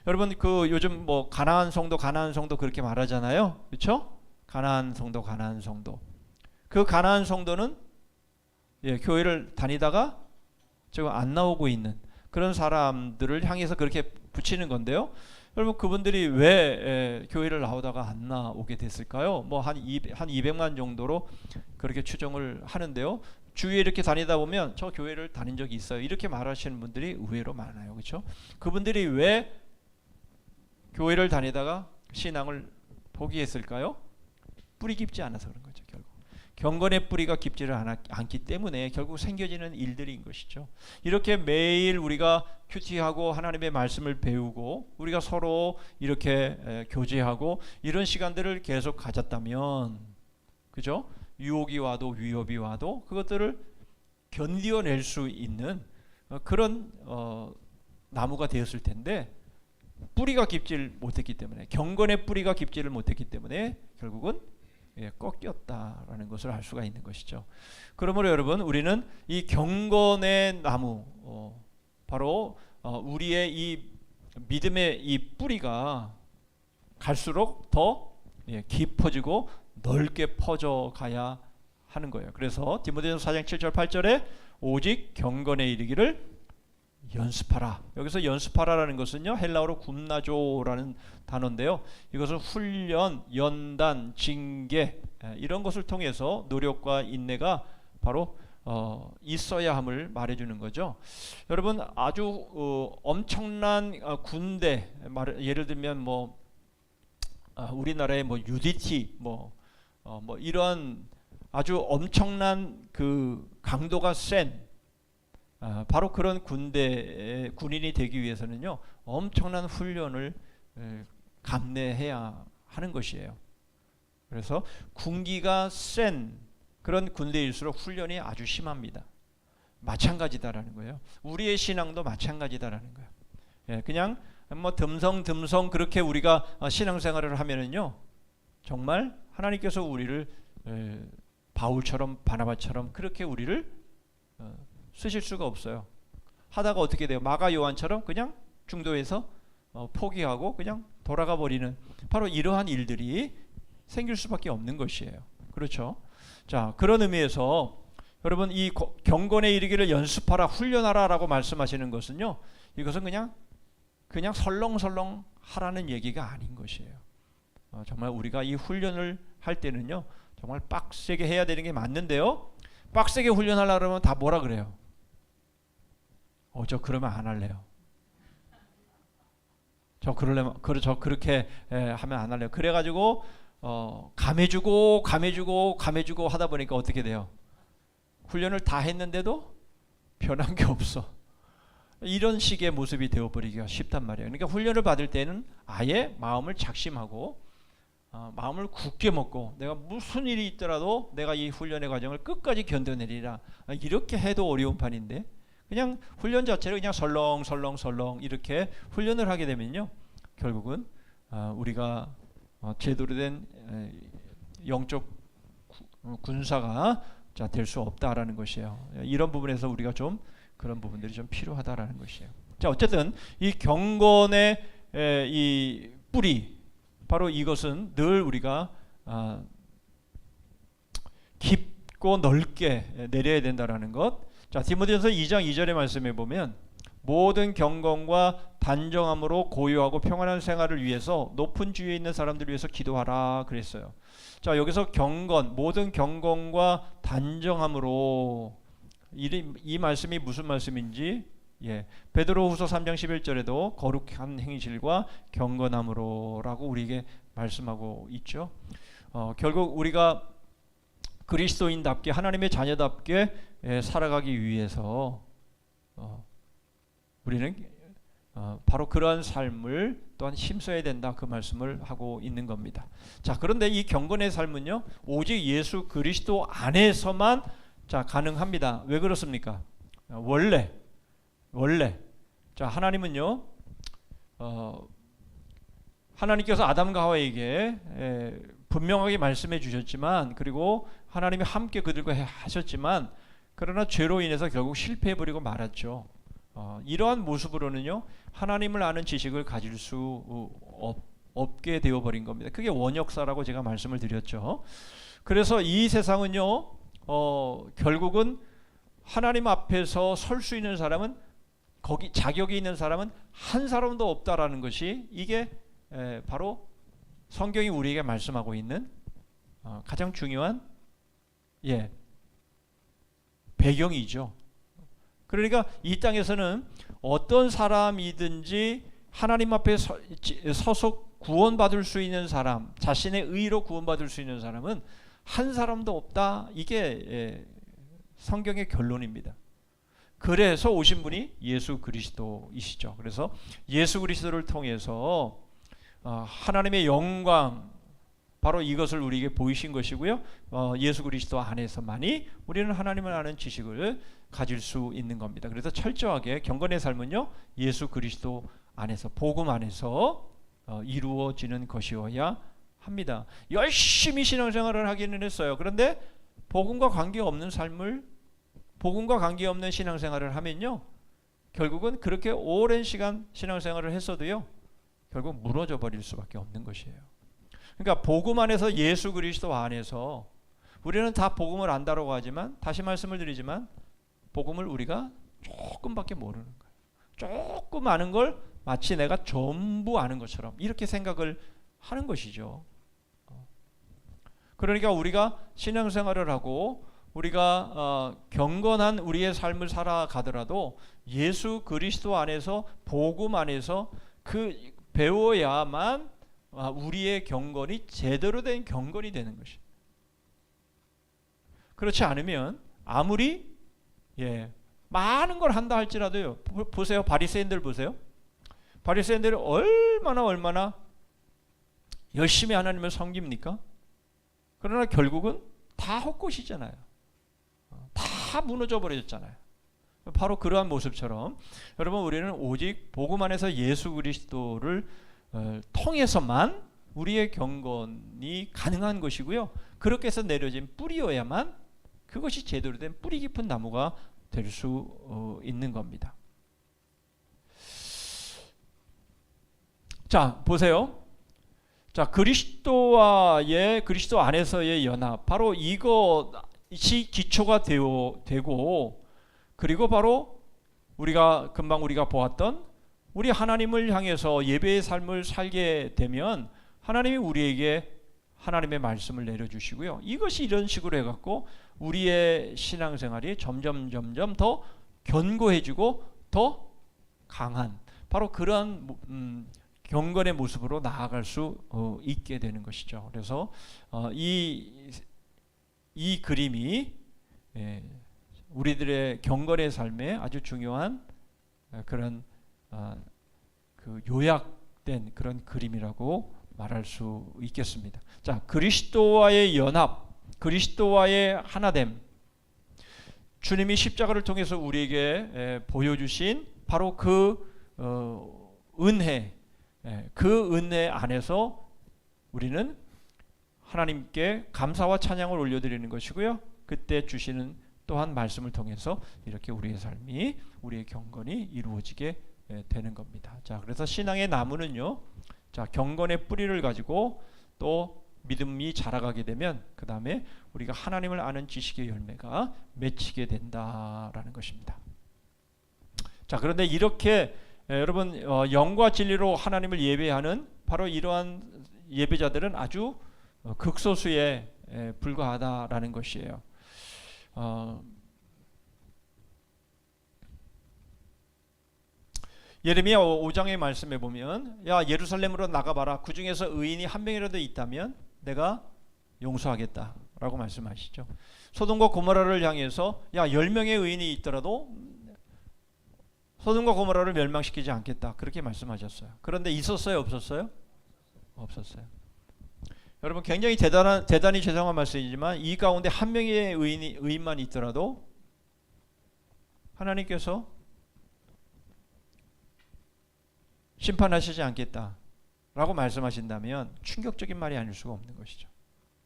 여러분, 그 요즘 뭐 가나안 성도 그렇게 말하잖아요. 그렇죠? 가나안 성도. 그 가나안 성도는 교회를 다니다가 지금 안 나오고 있는 그런 사람들을 향해서 그렇게 붙이는 건데요. 여러분 그분들이 왜 교회를 나오다가 안 나오게 됐을까요? 뭐 한 200만 정도로 그렇게 추정을 하는데요. 주위에 이렇게 다니다 보면 저 교회를 다닌 적이 있어요. 이렇게 말하시는 분들이 의외로 많아요. 그렇죠? 그분들이 왜 교회를 다니다가 신앙을 포기했을까요? 뿌리 깊지 않아서 그런 거죠. 결국 경건의 뿌리가 깊지를 않기 때문에 결국 생겨지는 일들인 것이죠. 이렇게 매일 우리가 큐티하고 하나님의 말씀을 배우고 우리가 서로 이렇게 교제하고 이런 시간들을 계속 가졌다면, 그죠? 유혹이 와도 위협이 와도 그것들을 견디어낼 수 있는 그런 나무가 되었을 텐데, 뿌리가 깊지를 못했기 때문에, 경건의 뿌리가 깊지를 못했기 때문에 결국은 꺾였다라는 것을 알 수가 있는 것이죠. 그러므로 여러분, 우리는 이 경건의 나무, 바로 우리의 이 믿음의 이 뿌리가 갈수록 더 깊어지고 넓게 퍼져 가야 하는 거예요. 그래서 디모데전서 4장 7절 8절에 오직 경건에 이르기를 연습하라. 여기서 연습하라라는 것은요, 헬라어로 굼나조라는 단어인데요. 이것은 훈련, 연단, 징계 이런 것을 통해서 노력과 인내가 바로 있어야 함을 말해주는 거죠. 여러분, 아주 엄청난 군대, 예를 들면 뭐 우리나라의 뭐 UDT 뭐 이런 아주 엄청난 그 강도가 센 바로 그런 군인이 되기 위해서는요, 엄청난 훈련을 감내해야 하는 것이에요. 그래서 군기가 센 그런 군대일수록 훈련이 아주 심합니다. 마찬가지다라는 거예요. 우리의 신앙도 마찬가지다라는 거예요. 그냥 뭐 듬성듬성 그렇게 우리가 신앙생활을 하면은요, 정말 하나님께서 우리를 바울처럼 바나바처럼 그렇게 우리를 쓰실 수가 없어요. 하다가 어떻게 돼요? 마가 요한처럼 그냥 중도에서 포기하고 그냥 돌아가 버리는 바로 이러한 일들이 생길 수밖에 없는 것이에요. 그렇죠? 자, 그런 의미에서 여러분, 이 경건에 이르기를 연습하라, 훈련하라라고 말씀하시는 것은요, 이것은 그냥 설렁설렁 하라는 얘기가 아닌 것이에요. 정말 우리가 이 훈련을 할 때는요, 정말 빡세게 해야 되는 게 맞는데요, 빡세게 훈련하려고 그러면 다 뭐라 그래요? 저 그러면 안 할래요. 저 그렇게 하면 안 할래요. 그래가지고 감해주고 하다 보니까 어떻게 돼요? 훈련을 다 했는데도 변한 게 없어. 이런 식의 모습이 되어버리기가 쉽단 말이에요. 그러니까 훈련을 받을 때는 아예 마음을 작심하고 마음을 굳게 먹고 내가 무슨 일이 있더라도 내가 이 훈련의 과정을 끝까지 견뎌내리라, 이렇게 해도 어려운 판인데, 그냥 훈련 자체를 그냥 설렁설렁 이렇게 훈련을 하게 되면요, 결국은 우리가 제대로 된 영적 군사가 될 수 없다라는 것이에요. 이런 부분에서 우리가 좀 그런 부분들이 좀 필요하다라는 것이에요. 자, 어쨌든 이 경건의 이 뿌리, 바로 이것은 늘 우리가 깊고 넓게 내려야 된다라는 것. 자, 디모데전서 2장 2절의 말씀에 보면 모든 경건과 단정함으로 고요하고 평안한 생활을 위해서 높은 주위에 있는 사람들을 위해서 기도하라 그랬어요. 자, 여기서 경건, 모든 경건과 단정함으로, 이 말씀이 무슨 말씀인지, 베드로후서 3장 11절에도 거룩한 행실과 경건함으로라고 우리에게 말씀하고 있죠. 결국 우리가 그리스도인답게, 하나님의 자녀답게 살아가기 위해서 우리는 바로 그러한 삶을 또한 힘써야 된다, 그 말씀을 하고 있는 겁니다. 자, 그런데 이 경건의 삶은요, 오직 예수 그리스도 안에서만 가능합니다. 왜 그렇습니까? 원래 자, 하나님은요, 하나님께서 아담과 하와에게 분명하게 말씀해 주셨지만, 그리고 하나님이 함께 그들과 하셨지만, 그러나 죄로 인해서 결국 실패해버리고 말았죠. 이러한 모습으로는요, 하나님을 아는 지식을 가질 수 없게 되어버린 겁니다. 그게 원역사라고 제가 말씀을 드렸죠. 그래서 이 세상은요, 결국은 하나님 앞에서 설 수 있는 사람은, 거기 자격이 있는 사람은 한 사람도 없다라는 것이, 이게 바로 성경이 우리에게 말씀하고 있는 가장 중요한 배경이죠. 그러니까 이 땅에서는 어떤 사람이든지 하나님 앞에 서서 구원받을 수 있는 사람, 자신의 의로 구원받을 수 있는 사람은 한 사람도 없다. 이게 성경의 결론입니다. 그래서 오신 분이 예수 그리스도이시죠. 그래서 예수 그리스도를 통해서 하나님의 영광, 바로 이것을 우리에게 보이신 것이고요. 예수 그리스도 안에서만이 우리는 하나님을 아는 지식을 가질 수 있는 겁니다. 그래서 철저하게 경건의 삶은요, 예수 그리스도 안에서, 복음 안에서 이루어지는 것이어야 합니다. 열심히 신앙생활을 하기는 했어요. 그런데 복음과 관계없는 삶을, 복음과 관계없는 신앙생활을 하면요, 결국은 그렇게 오랜 시간 신앙생활을 했어도요, 결국 무너져 버릴 수밖에 없는 것이에요. 그러니까 복음 안에서, 예수 그리스도 안에서 우리는 다 복음을 안다라고 하지만, 다시 말씀을 드리지만 복음을 우리가 조금밖에 모르는 거예요. 조금 아는 걸 마치 내가 전부 아는 것처럼 이렇게 생각을 하는 것이죠. 그러니까 우리가 신앙생활을 하고 우리가 경건한 우리의 삶을 살아가더라도 예수 그리스도 안에서, 복음 안에서 그 배워야만 우리의 경건이 제대로 된 경건이 되는 것이에요. 그렇지 않으면 아무리 많은 걸 한다 할지라도요, 보세요. 바리새인들 보세요. 바리새인들이 얼마나 열심히 하나님을 섬깁니까? 그러나 결국은 다 헛것이잖아요. 다 무너져 버렸잖아요. 바로 그러한 모습처럼 여러분, 우리는 오직 복음 안에서 예수 그리스도를 통해서만 우리의 경건이 가능한 것이고요. 그렇게 해서 내려진 뿌리여야만 그것이 제대로 된 뿌리 깊은 나무가 될 수 있는 겁니다. 자, 보세요. 자, 그리스도 안에서의 연합, 바로 이것이 기초가 되고, 그리고 바로 금방 우리가 보았던 우리 하나님을 향해서 예배의 삶을 살게 되면 하나님이 우리에게 하나님의 말씀을 내려주시고요. 이것이 이런 식으로 해갖고 우리의 신앙생활이 점점 더 견고해지고 더 강한, 바로 그러한 경건의 모습으로 나아갈 수 있게 되는 것이죠. 그래서 이 그림이 우리들의 경건의 삶에 아주 중요한 그런 그 요약된 그런 그림이라고 말할 수 있겠습니다. 자, 그리스도와의 연합, 그리스도와의 하나됨, 주님이 십자가를 통해서 우리에게 보여주신 바로 그 은혜, 그 은혜 안에서 우리는 하나님께 감사와 찬양을 올려드리는 것이고요. 그때 주시는 또한 말씀을 통해서 이렇게 우리의 삶이, 우리의 경건이 이루어지게 되는 겁니다. 자, 그래서 신앙의 나무는요, 자, 경건의 뿌리를 가지고 또 믿음이 자라가게 되면 그 다음에 우리가 하나님을 아는 지식의 열매가 맺히게 된다라는 것입니다. 자, 그런데 이렇게 여러분, 영과 진리로 하나님을 예배하는 바로 이러한 예배자들은 아주 극소수에 불과하다라는 것이에요. 예레미야 5장의 말씀에 보면, 야, 예루살렘으로 나가봐라. 그 중에서 의인이 한 명이라도 있다면 내가 용서하겠다라고 말씀하시죠. 소돔과 고모라를 향해서, 야, 10명의 의인이 있더라도 소돔과 고모라를 멸망시키지 않겠다, 그렇게 말씀하셨어요. 그런데 있었어요, 없었어요? 없었어요. 여러분, 굉장히 대단히 죄송한 말씀이지만 이 가운데 한 명의 의인만 있더라도 하나님께서 심판하시지 않겠다라고 말씀하신다면 충격적인 말이 아닐 수가 없는 것이죠.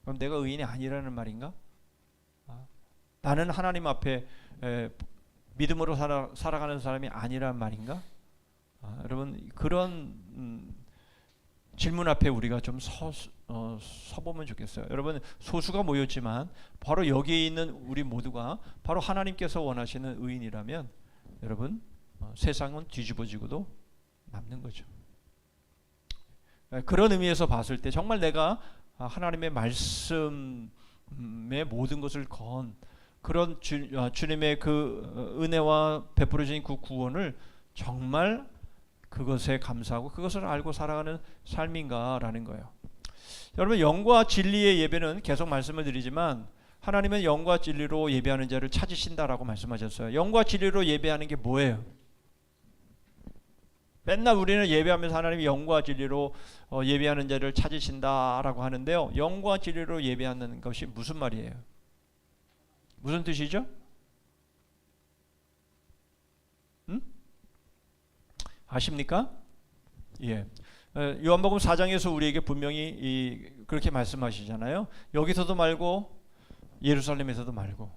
그럼 내가 의인이 아니라는 말인가? 나는 하나님 앞에 믿음으로 살아가는 사람이 아니란 말인가? 여러분, 그런 질문 앞에 우리가 좀 서보면 좋겠어요. 여러분, 소수가 모였지만 바로 여기에 있는 우리 모두가 바로 하나님께서 원하시는 의인이라면 여러분, 세상은 뒤집어지고도 남는 거죠. 그런 의미에서 봤을 때 정말 내가 하나님의 말씀의 모든 것을 건 그런 주님의 그 은혜와 베풀어진 그 구원을 정말 그것에 감사하고 그것을 알고 살아가는 삶인가라는 거예요. 여러분, 영과 진리의 예배는 계속 말씀을 드리지만 하나님은 영과 진리로 예배하는 자를 찾으신다라고 말씀하셨어요. 영과 진리로 예배하는 게 뭐예요? 맨날 우리는 예배하면서 하나님이 영과 진리로 예배하는 자를 찾으신다라고 하는데요. 영과 진리로 예배하는 것이 무슨 말이에요? 무슨 뜻이죠? 아십니까? 예. 요한복음 4장에서 우리에게 분명히 그렇게 말씀하시잖아요. 여기서도 말고 예루살렘에서도 말고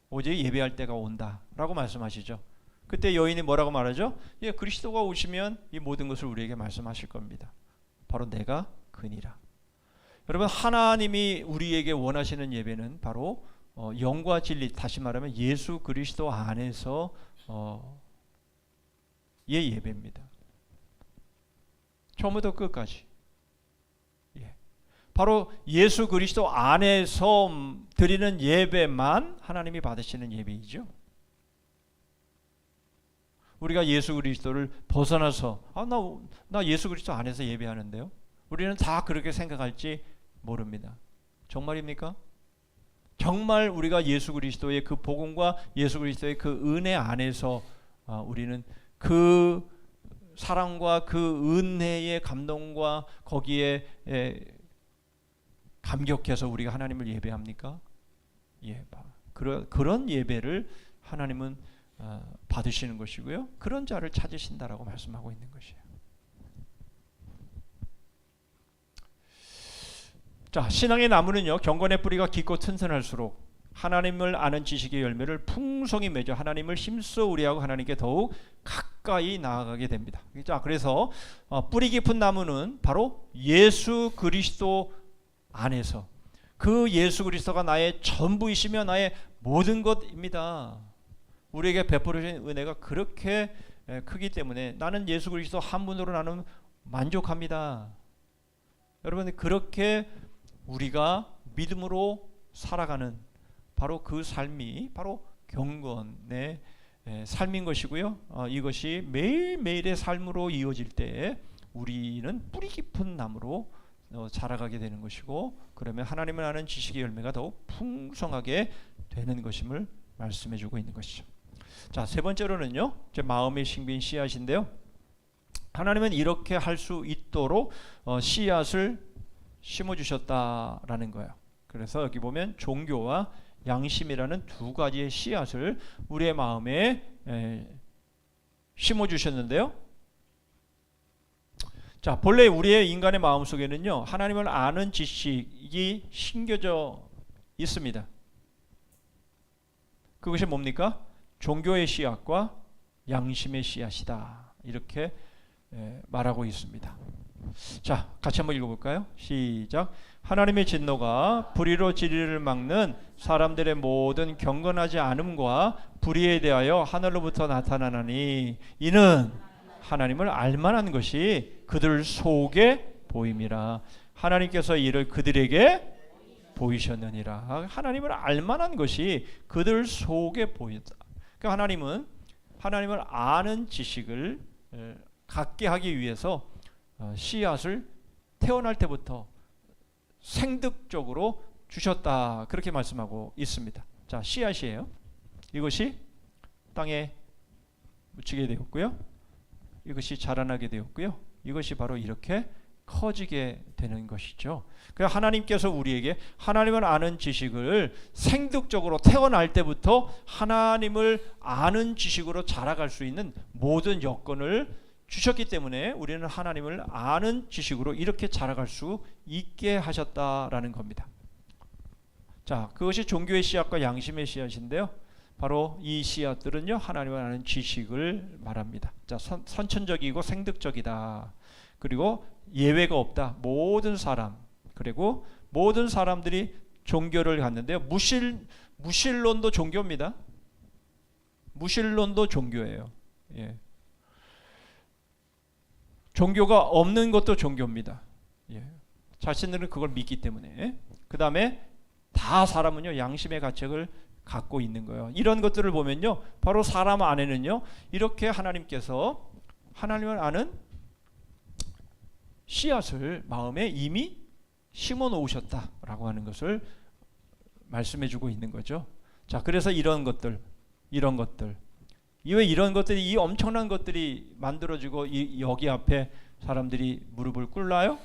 오직 예배할 때가 온다라고 말씀하시죠. 그때 여인이 뭐라고 말하죠? 예, 그리스도가 오시면 이 모든 것을 우리에게 말씀하실 겁니다. 바로 내가 그니라. 여러분, 하나님이 우리에게 원하시는 예배는 바로 영과 진리, 다시 말하면 예수 그리스도 안에서 의 예배입니다. 처음부터 끝까지. 예. 바로 예수 그리스도 안에서 드리는 예배만 하나님이 받으시는 예배이죠. 우리가 예수 그리스도를 벗어나서 나 예수 그리스도 안에서 예배하는데요. 우리는 다 그렇게 생각할지 모릅니다. 정말입니까? 정말 우리가 예수 그리스도의 그 복음과 예수 그리스도의 그 은혜 안에서 우리는 그 사랑과 그 은혜의 감동과 거기에 감격해서 우리가 하나님을 예배합니까? 예, 그런 예배를 하나님은 받으시는 것이고요. 그런 자를 찾으신다라고 말씀하고 있는 것이에요. 자, 신앙의 나무는요, 경건의 뿌리가 깊고 튼튼할수록 하나님을 아는 지식의 열매를 풍성히 맺어 하나님을 힘써 우리하고 하나님께 더욱 가까이 나아가게 됩니다. 자, 그래서 뿌리 깊은 나무는 바로 예수 그리스도 안에서 그 예수 그리스도가 나의 전부이시며 나의 모든 것입니다. 우리에게 베풀어진 은혜가 그렇게 크기 때문에 나는 예수 그리스도 한 분으로 나는 만족합니다. 여러분, 그렇게 우리가 믿음으로 살아가는 바로 그 삶이 바로 경건의 삶인 것이고요. 이것이 매일매일의 삶으로 이어질 때 우리는 뿌리 깊은 나무로 자라가게 되는 것이고, 그러면 하나님을 아는 지식의 열매가 더욱 풍성하게 되는 것임을 말씀해주고 있는 것이죠. 자, 세 번째로는요, 제 마음의 신비인 씨앗인데요. 하나님은 이렇게 할 수 있도록 씨앗을 심어주셨다라는 거예요. 그래서 여기 보면 종교와 양심이라는 두 가지의 씨앗을 우리의 마음에 심어주셨는데요. 자, 본래 우리의 인간의 마음 속에는요, 하나님을 아는 지식이 심겨져 있습니다. 그것이 뭡니까? 종교의 씨앗과 양심의 씨앗이다, 이렇게 말하고 있습니다. 자, 같이 한번 읽어볼까요? 시작. 하나님의 진노가 불의로 진리를 막는 사람들의 모든 경건하지 않음과 불의에 대하여 하늘로부터 나타나나니 이는 하나님을 알만한 것이 그들 속에 보임이라. 하나님께서 이를 그들에게 보이셨느니라. 하나님을 알만한 것이 그들 속에 보인다. 그러니까 하나님은 하나님을 아는 지식을 갖게 하기 위해서 씨앗을 태어날 때부터 생득적으로 주셨다, 그렇게 말씀하고 있습니다. 자, 씨앗이에요. 이것이 땅에 묻히게 되었고요, 이것이 자라나게 되었고요, 이것이 바로 이렇게 커지게 되는 것이죠. 그래서 하나님께서 우리에게 하나님을 아는 지식을 생득적으로 태어날 때부터 하나님을 아는 지식으로 자라갈 수 있는 모든 여건을 주셨기 때문에 우리는 하나님을 아는 지식으로 이렇게 자라갈 수 있게 하셨다라는 겁니다. 자, 그것이 종교의 씨앗과 양심의 씨앗인데요. 바로 이 씨앗들은요 하나님을 아는 지식을 말합니다. 자, 선천적이고 생득적이다. 그리고 예외가 없다. 모든 사람, 그리고 모든 사람들이 종교를 갖는데요. 무신론도 종교입니다. 무신론도 종교예요. 예. 종교가 없는 것도 종교입니다. 예. 자신들은 그걸 믿기 때문에. 그 다음에 다 사람은요 양심의 가책을 갖고 있는 거예요. 이런 것들을 보면요 바로 사람 안에는요 이렇게 하나님께서 하나님을 아는 씨앗을 마음에 이미 심어 놓으셨다라고 하는 것을 말씀해 주고 있는 거죠. 자, 그래서 이런 것들 왜 이런 것들이, 이 엄청난 것들이 만들어지고 여기 앞에 사람들이 무릎을 꿇나요?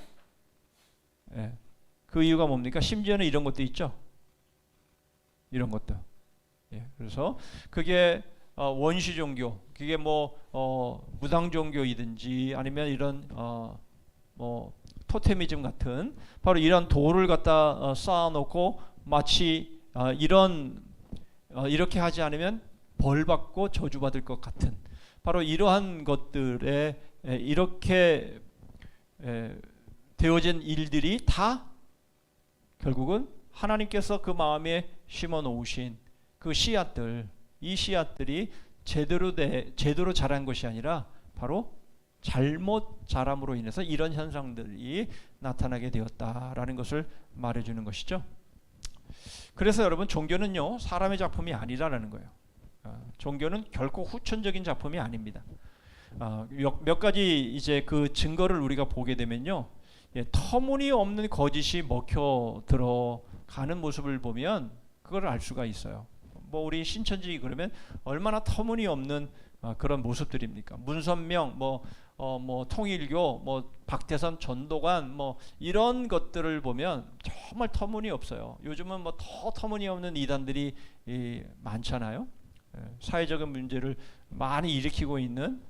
예. 그 이유가 뭡니까? 심지어는 이런 것도 있죠. 이런 것도. 예. 그래서 그게 원시 종교, 그게 뭐 무당 종교이든지 아니면 이런 뭐 토테미즘 같은 바로 이런 돌을 갖다 쌓아놓고 마치 이렇게 하지 않으면 벌 받고 저주 받을 것 같은 바로 이러한 것들에 이렇게 되어진 일들이 다 결국은 하나님께서 그 마음에 심어 놓으신 그 씨앗들, 이 씨앗들이 제대로 자란 것이 아니라 바로 잘못 자람으로 인해서 이런 현상들이 나타나게 되었다라는 것을 말해주는 것이죠. 그래서 여러분 종교는요 사람의 작품이 아니라는 거예요. 종교는 결코 후천적인 작품이 아닙니다. 몇 가지 이제 그 증거를 우리가 보게 되면요, 터무니없는 거짓이 먹혀 들어가는 모습을 보면 그걸 알 수가 있어요. 뭐 우리 신천지 그러면 얼마나 터무니없는 그런 모습들입니까? 문선명, 뭐 통일교, 뭐 박태선 전도관, 뭐 이런 것들을 보면 정말 터무니없어요. 요즘은 뭐 더 터무니없는 이단들이 많잖아요. 사회적인 문제를 많이 일으키고 있는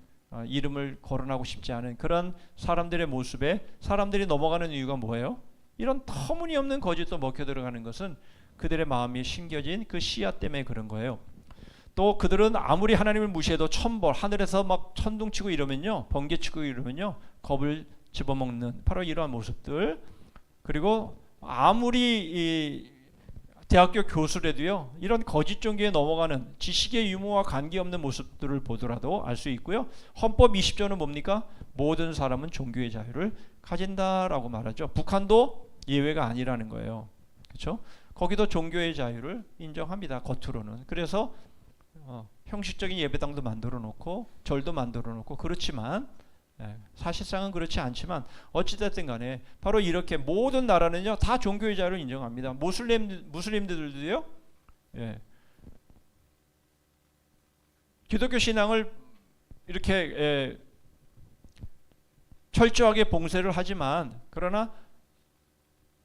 이름을 거론하고 싶지 않은 그런 사람들의 모습에 사람들이 넘어가는 이유가 뭐예요? 이런 터무니없는 거짓도 먹혀 들어가는 것은 그들의 마음이 심겨진 그 씨앗 때문에 그런 거예요. 또 그들은 아무리 하나님을 무시해도 천벌, 하늘에서 막 천둥치고 이러면요, 번개치고 이러면요 겁을 집어먹는 바로 이러한 모습들. 그리고 아무리 대학교 교수라도요 이런 거짓 종교에 넘어가는 지식의 유무와 관계없는 모습들을 보더라도 알 수 있고요. 헌법 20조는 뭡니까? 모든 사람은 종교의 자유를 가진다라고 말하죠. 북한도 예외가 아니라는 거예요. 그렇죠? 거기도 종교의 자유를 인정합니다. 겉으로는. 그래서 형식적인 예배당도 만들어 놓고 절도 만들어 놓고 그렇지만 사실상은 그렇지 않지만 어찌됐든 간에 바로 이렇게 모든 나라는요 다 종교의 자유를 인정합니다. 무슬림들도요 기독교 신앙을 이렇게 철저하게 봉쇄를 하지만 그러나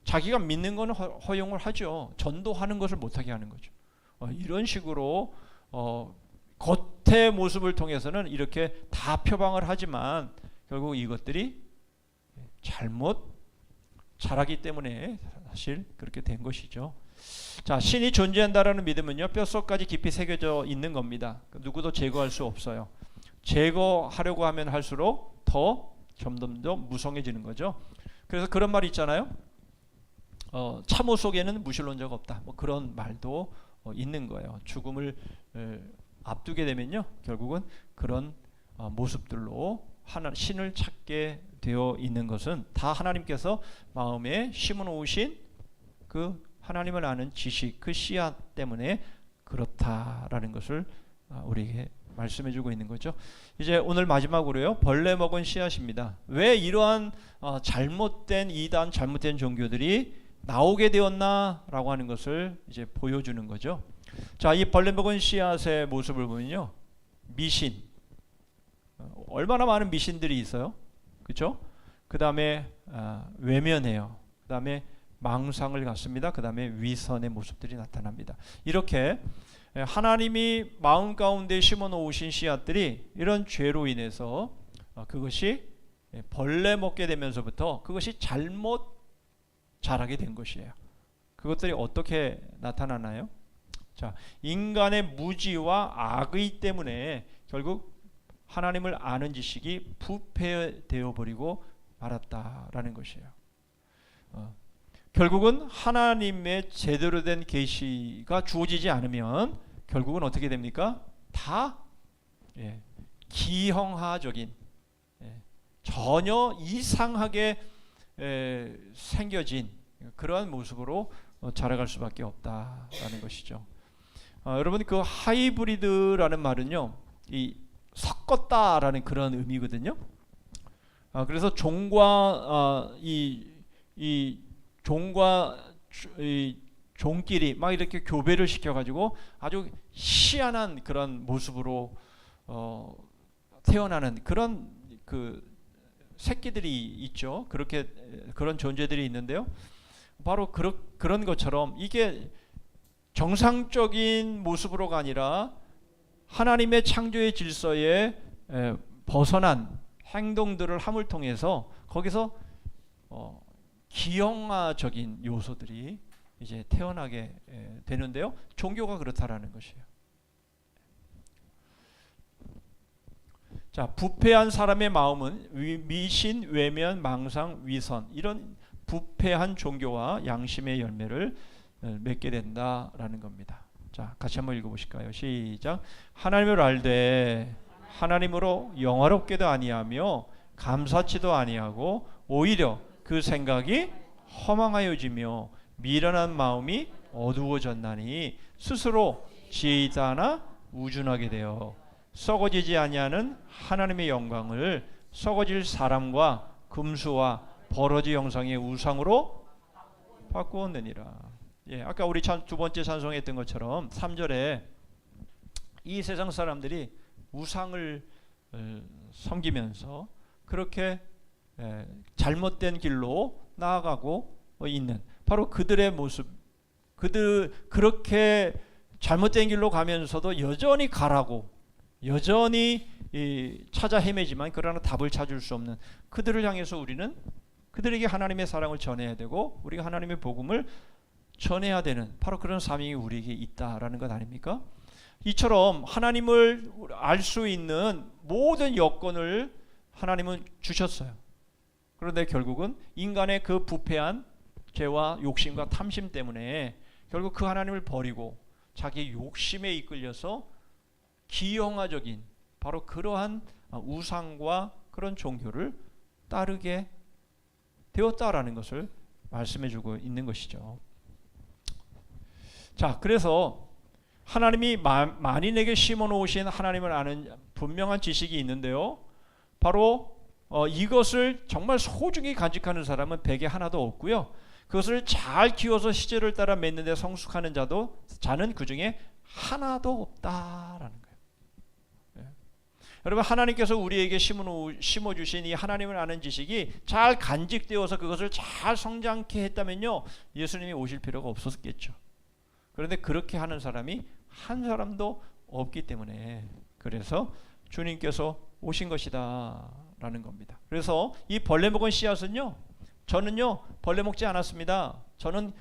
자기가 믿는 건 허용을 하죠. 전도하는 것을 못하게 하는 거죠. 이런 식으로 겉의 모습을 통해서는 이렇게 다 표방을 하지만 결국 이것들이 잘못 자라기 때문에 사실 그렇게 된 것이죠. 자, 신이 존재한다라는 믿음은요 뼛속까지 깊이 새겨져 있는 겁니다. 누구도 제거할 수 없어요. 제거하려고 하면 할수록 더 점점 더 무성해지는 거죠. 그래서 그런 말이 있잖아요. 참호 속에는 무신론자가 없다. 뭐 그런 말도 있는 거예요. 죽음을 앞두게 되면요 결국은 그런 모습들로 신을 찾게 되어 있는 것은 다 하나님께서 마음에 심어 놓으신 그 하나님을 아는 지식, 그 씨앗 때문에 그렇다라는 것을 우리에게 말씀해 주고 있는 거죠. 이제 오늘 마지막으로요 벌레 먹은 씨앗입니다. 왜 이러한 잘못된 이단, 잘못된 종교들이 나오게 되었나라고 하는 것을 이제 보여주는 거죠. 자, 이 벌레 먹은 씨앗의 모습을 보면요, 미신, 얼마나 많은 미신들이 있어요, 그렇죠? 그 다음에 외면해요. 그 다음에 망상을 갖습니다. 그 다음에 위선의 모습들이 나타납니다. 이렇게 하나님이 마음 가운데 심어 놓으신 씨앗들이 이런 죄로 인해서 그것이 벌레 먹게 되면서부터 그것이 잘못 자라게 된 것이에요. 그것들이 어떻게 나타나나요? 자, 인간의 무지와 악의 때문에 결국 하나님을 아는 지식이 부패되어 버리고 말았다라는 것이에요. 결국은 하나님의 제대로 된 계시가 주어지지 않으면 결국은 어떻게 됩니까? 다 기형화적인, 전혀 이상하게 생겨진 그러한 모습으로 자라갈 수밖에 없다라는 것이죠. 여러분, 그 하이브리드라는 말은요, 이 섞었다라는 그런 의미거든요. 그래서 종과 이 종끼리 막 이렇게 교배를 시켜가지고 아주 희한한 그런 모습으로 태어나는 그런 그 새끼들이 있죠. 그런 존재들이 있는데요. 바로 그런 것처럼 이게 정상적인 모습으로가 아니라 하나님의 창조의 질서에 벗어난 행동들을 함을 통해서 거기서 기형화적인 요소들이 이제 태어나게 되는데요. 종교가 그렇다라는 것이에요. 자, 부패한 사람의 마음은 미신, 외면, 망상, 위선, 이런 부패한 종교와 양심의 열매를 맺게 된다라는 겁니다. 자, 같이 한번 읽어보실까요? 시작. 하나님을 알되 하나님으로 영화롭게도 아니하며 감사치도 아니하고 오히려 그 생각이 허망하여지며 미련한 마음이 어두워졌나니 스스로 지혜있다나 우준하게 되어 썩어지지 아니하는 하나님의 영광을 썩어질 사람과 금수와 버러지 형상의 우상으로 바꾸었느니라. 아까 우리 두 번째 찬송했던 것처럼 3절에 이 세상 사람들이 우상을 섬기면서 그렇게 잘못된 길로 나아가고 있는 바로 그들의 모습, 그들 그렇게 잘못된 길로 가면서도 여전히 가라고 여전히 찾아 헤매지만 그러나 답을 찾을 수 없는 그들을 향해서 우리는 그들에게 하나님의 사랑을 전해야 되고 우리가 하나님의 복음을 전해야 되는 바로 그런 사명이 우리에게 있다라는 것 아닙니까? 이처럼 하나님을 알 수 있는 모든 여건을 하나님은 주셨어요. 그런데 결국은 인간의 그 부패한 죄와 욕심과 탐심 때문에 결국 그 하나님을 버리고 자기 욕심에 이끌려서 기형화적인 바로 그러한 우상과 그런 종교를 따르게 되었다라는 것을 말씀해주고 있는 것이죠. 자, 그래서 하나님이 만인에게 심어놓으신 하나님을 아는 분명한 지식이 있는데요. 바로 이것을 정말 소중히 간직하는 사람은 백에 하나도 없고요. 그것을 잘 키워서 시절을 따라 맺는 데 성숙하는 자는 그 중에 하나도 없다라는 거예요. 여러분, 하나님께서 우리에게 심어주신 이 하나님을 아는 지식이 잘 간직되어서 그것을 잘 성장케 했다면요, 예수님이 오실 필요가 없었겠죠. 그런데 그렇게 하는 사람이 한 사람도 없기 때문에 그래서 주님께서 오신 것이다 라는 겁니다. 그래서 이 벌레 먹은 씨앗은요, 저는요 벌레 먹지 않았습니다. 저는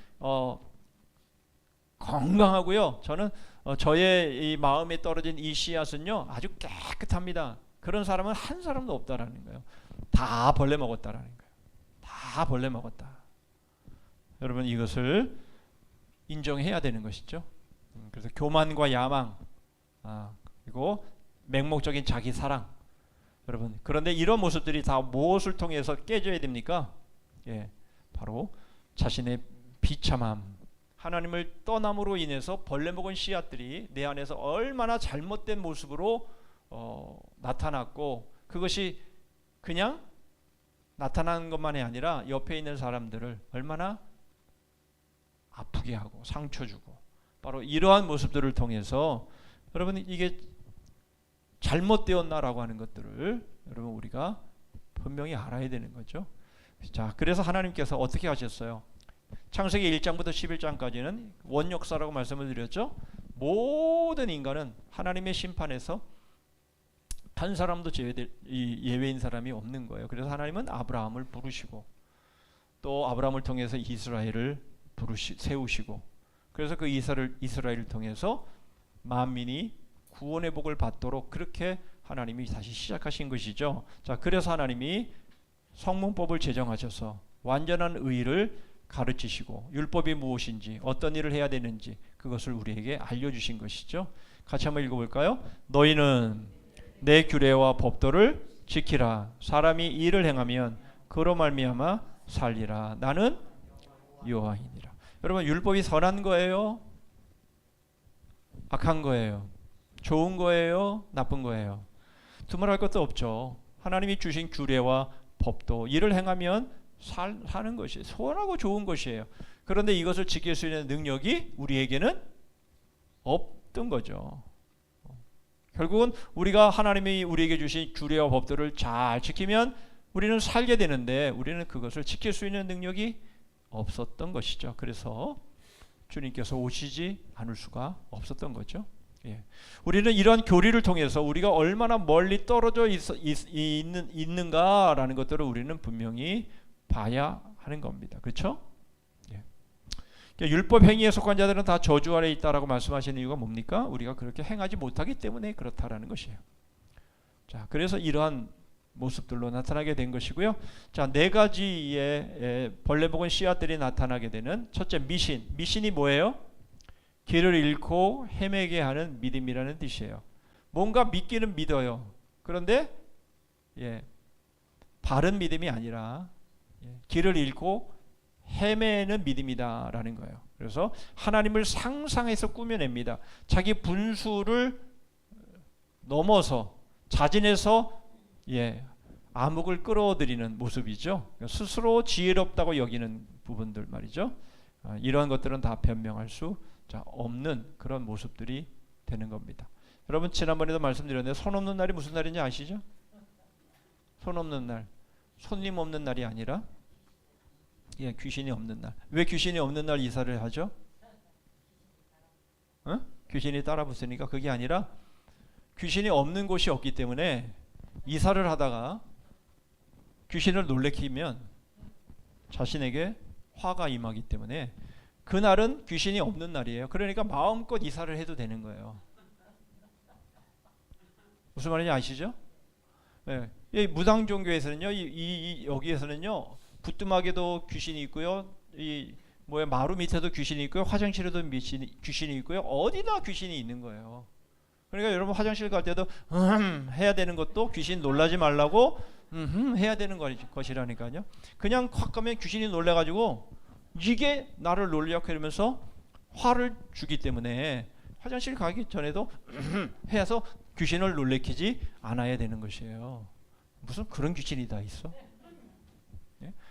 건강하고요, 저는 저의 이 마음에 떨어진 이 씨앗은요 아주 깨끗합니다. 그런 사람은 한 사람도 없다라는 거예요. 다 벌레 먹었다라는 거예요. 다 벌레 먹었다. 여러분, 이것을 인정해야 되는 것이죠. 그래서 교만과 야망, 그리고 맹목적인 자기 사랑, 여러분, 그런데 이런 모습들이 다 무엇을 통해서 깨져야 됩니까? 바로 자신의 비참함, 하나님을 떠남으로 인해서 벌레 먹은 씨앗들이 내 안에서 얼마나 잘못된 모습으로 나타났고, 그것이 그냥 나타나는 것만이 아니라 옆에 있는 사람들을 얼마나 아프게 하고 상처 주고, 바로 이러한 모습들을 통해서 여러분, 이게 잘못되었나라고 하는 것들을 여러분 우리가 분명히 알아야 되는 거죠. 자, 그래서 하나님께서 어떻게 하셨어요? 창세기 1장부터 11장까지는 원역사라고 말씀을 드렸죠. 모든 인간은 하나님의 심판에서 한 사람도 예외인 사람이 없는 거예요. 그래서 하나님은 아브라함을 부르시고 또 아브라함을 통해서 이스라엘을 세우시고, 그래서 그 이스라엘을 통해서 만민이 구원의 복을 받도록 그렇게 하나님이 다시 시작하신 것이죠. 자, 그래서 하나님이 성문법을 제정하셔서 완전한 의를 가르치시고 율법이 무엇인지 어떤 일을 해야 되는지 그것을 우리에게 알려주신 것이죠. 같이 한번 읽어볼까요? 너희는 내 규례와 법도를 지키라. 사람이 이 일을 행하면 그로 말미암아 살리라. 나는 여호와이니라. 여러분, 율법이 선한 거예요? 악한 거예요? 좋은 거예요? 나쁜 거예요? 두말할 것도 없죠. 하나님이 주신 규례와 법도 일을 행하면 사는 것이 선하고 좋은 것이에요. 그런데 이것을 지킬 수 있는 능력이 우리에게는 없던 거죠. 결국은 우리가 하나님이 우리에게 주신 규례와 법들을 잘 지키면 우리는 살게 되는데 우리는 그것을 지킬 수 있는 능력이 없었던 것이죠. 그래서 주님께서 오시지 않을 수가 없었던 거죠. 예. 우리는 이런 교리를 통해서 우리가 얼마나 멀리 떨어져 있는가라는 것들을 우리는 분명히 봐야 하는 겁니다. 그렇죠? 예. 그러니까 율법 행위에 속한 자들은 다 저주 아래 있다라고 말씀하시는 이유가 뭡니까? 우리가 그렇게 행하지 못하기 때문에 그렇다라는 것이에요. 자, 그래서 이러한 모습들로 나타나게 된 것이고요. 자, 네 가지의 벌레 먹은 씨앗들이 나타나게 되는 첫째 미신이 뭐예요? 길을 잃고 헤매게 하는 믿음이라는 뜻이에요. 뭔가 믿기는 믿어요. 그런데 바른 믿음이 아니라 길을 잃고 헤매는 믿음이다라는 거예요. 그래서 하나님을 상상해서 꾸며냅니다. 자기 분수를 넘어서 자진해서 암흑을 끌어들이는 모습이죠. 스스로 지혜롭다고 여기는 부분들 말이죠. 이러한 것들은 다 변명할 수 없는 그런 모습들이 되는 겁니다. 여러분, 지난번에도 말씀드렸는데 손 없는 날이 무슨 날인지 아시죠? 손 없는 날, 손님 없는 날이 아니라 귀신이 없는 날. 왜 귀신이 없는 날 이사를 하죠? 귀신이 따라붙으니까. 그게 아니라 귀신이 없는 곳이 없기 때문에 이사를 하다가 귀신을 놀래키면 자신에게 화가 임하기 때문에 그날은 귀신이 없는 날이에요. 그러니까 마음껏 이사를 해도 되는 거예요. 무슨 말인지 아시죠? 이 무당 종교에서는요, 여기에서는요, 부뚜막에도 귀신이 있고요, 마루 밑에도 귀신이 있고요, 화장실에도 귀신이 있고요, 어디나 귀신이 있는 거예요. 그러니까 여러분 화장실 갈 때도 해야 되는 것도 귀신 놀라지 말라고 해야 되는 것이라니까요. 그냥 확 가면 귀신이 놀래가지고 이게 나를 놀려고 이러면서 화를 주기 때문에 화장실 가기 전에도 해서 귀신을 놀래키지 않아야 되는 것이에요. 무슨 그런 귀신이 다 있어?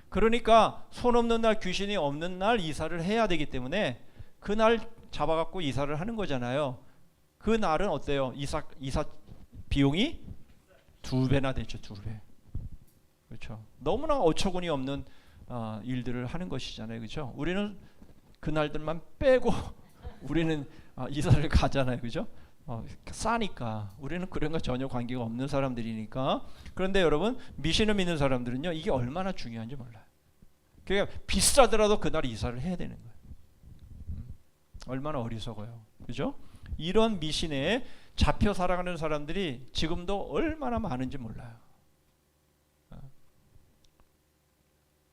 그러니까 손 없는 날, 귀신이 없는 날 이사를 해야 되기 때문에 그날 잡아갖고 이사를 하는 거잖아요. 그 날은 어때요? 이사 비용이 2배나 되죠. 2배. 그렇죠. 너무나 어처구니 없는 일들을 하는 것이잖아요. 그렇죠? 우리는 그날들만 빼고 우리는 이사를 가잖아요. 그렇죠? 싸니까. 우리는 그런 거 전혀 관계가 없는 사람들이니까. 그런데 여러분, 미신을 믿는 사람들은요, 이게 얼마나 중요한지 몰라요. 그러니까 비싸더라도 그날 이사를 해야 되는 거예요. 얼마나 어리석어요. 그죠? 이런 미신에 잡혀 살아가는 사람들이 지금도 얼마나 많은지 몰라요.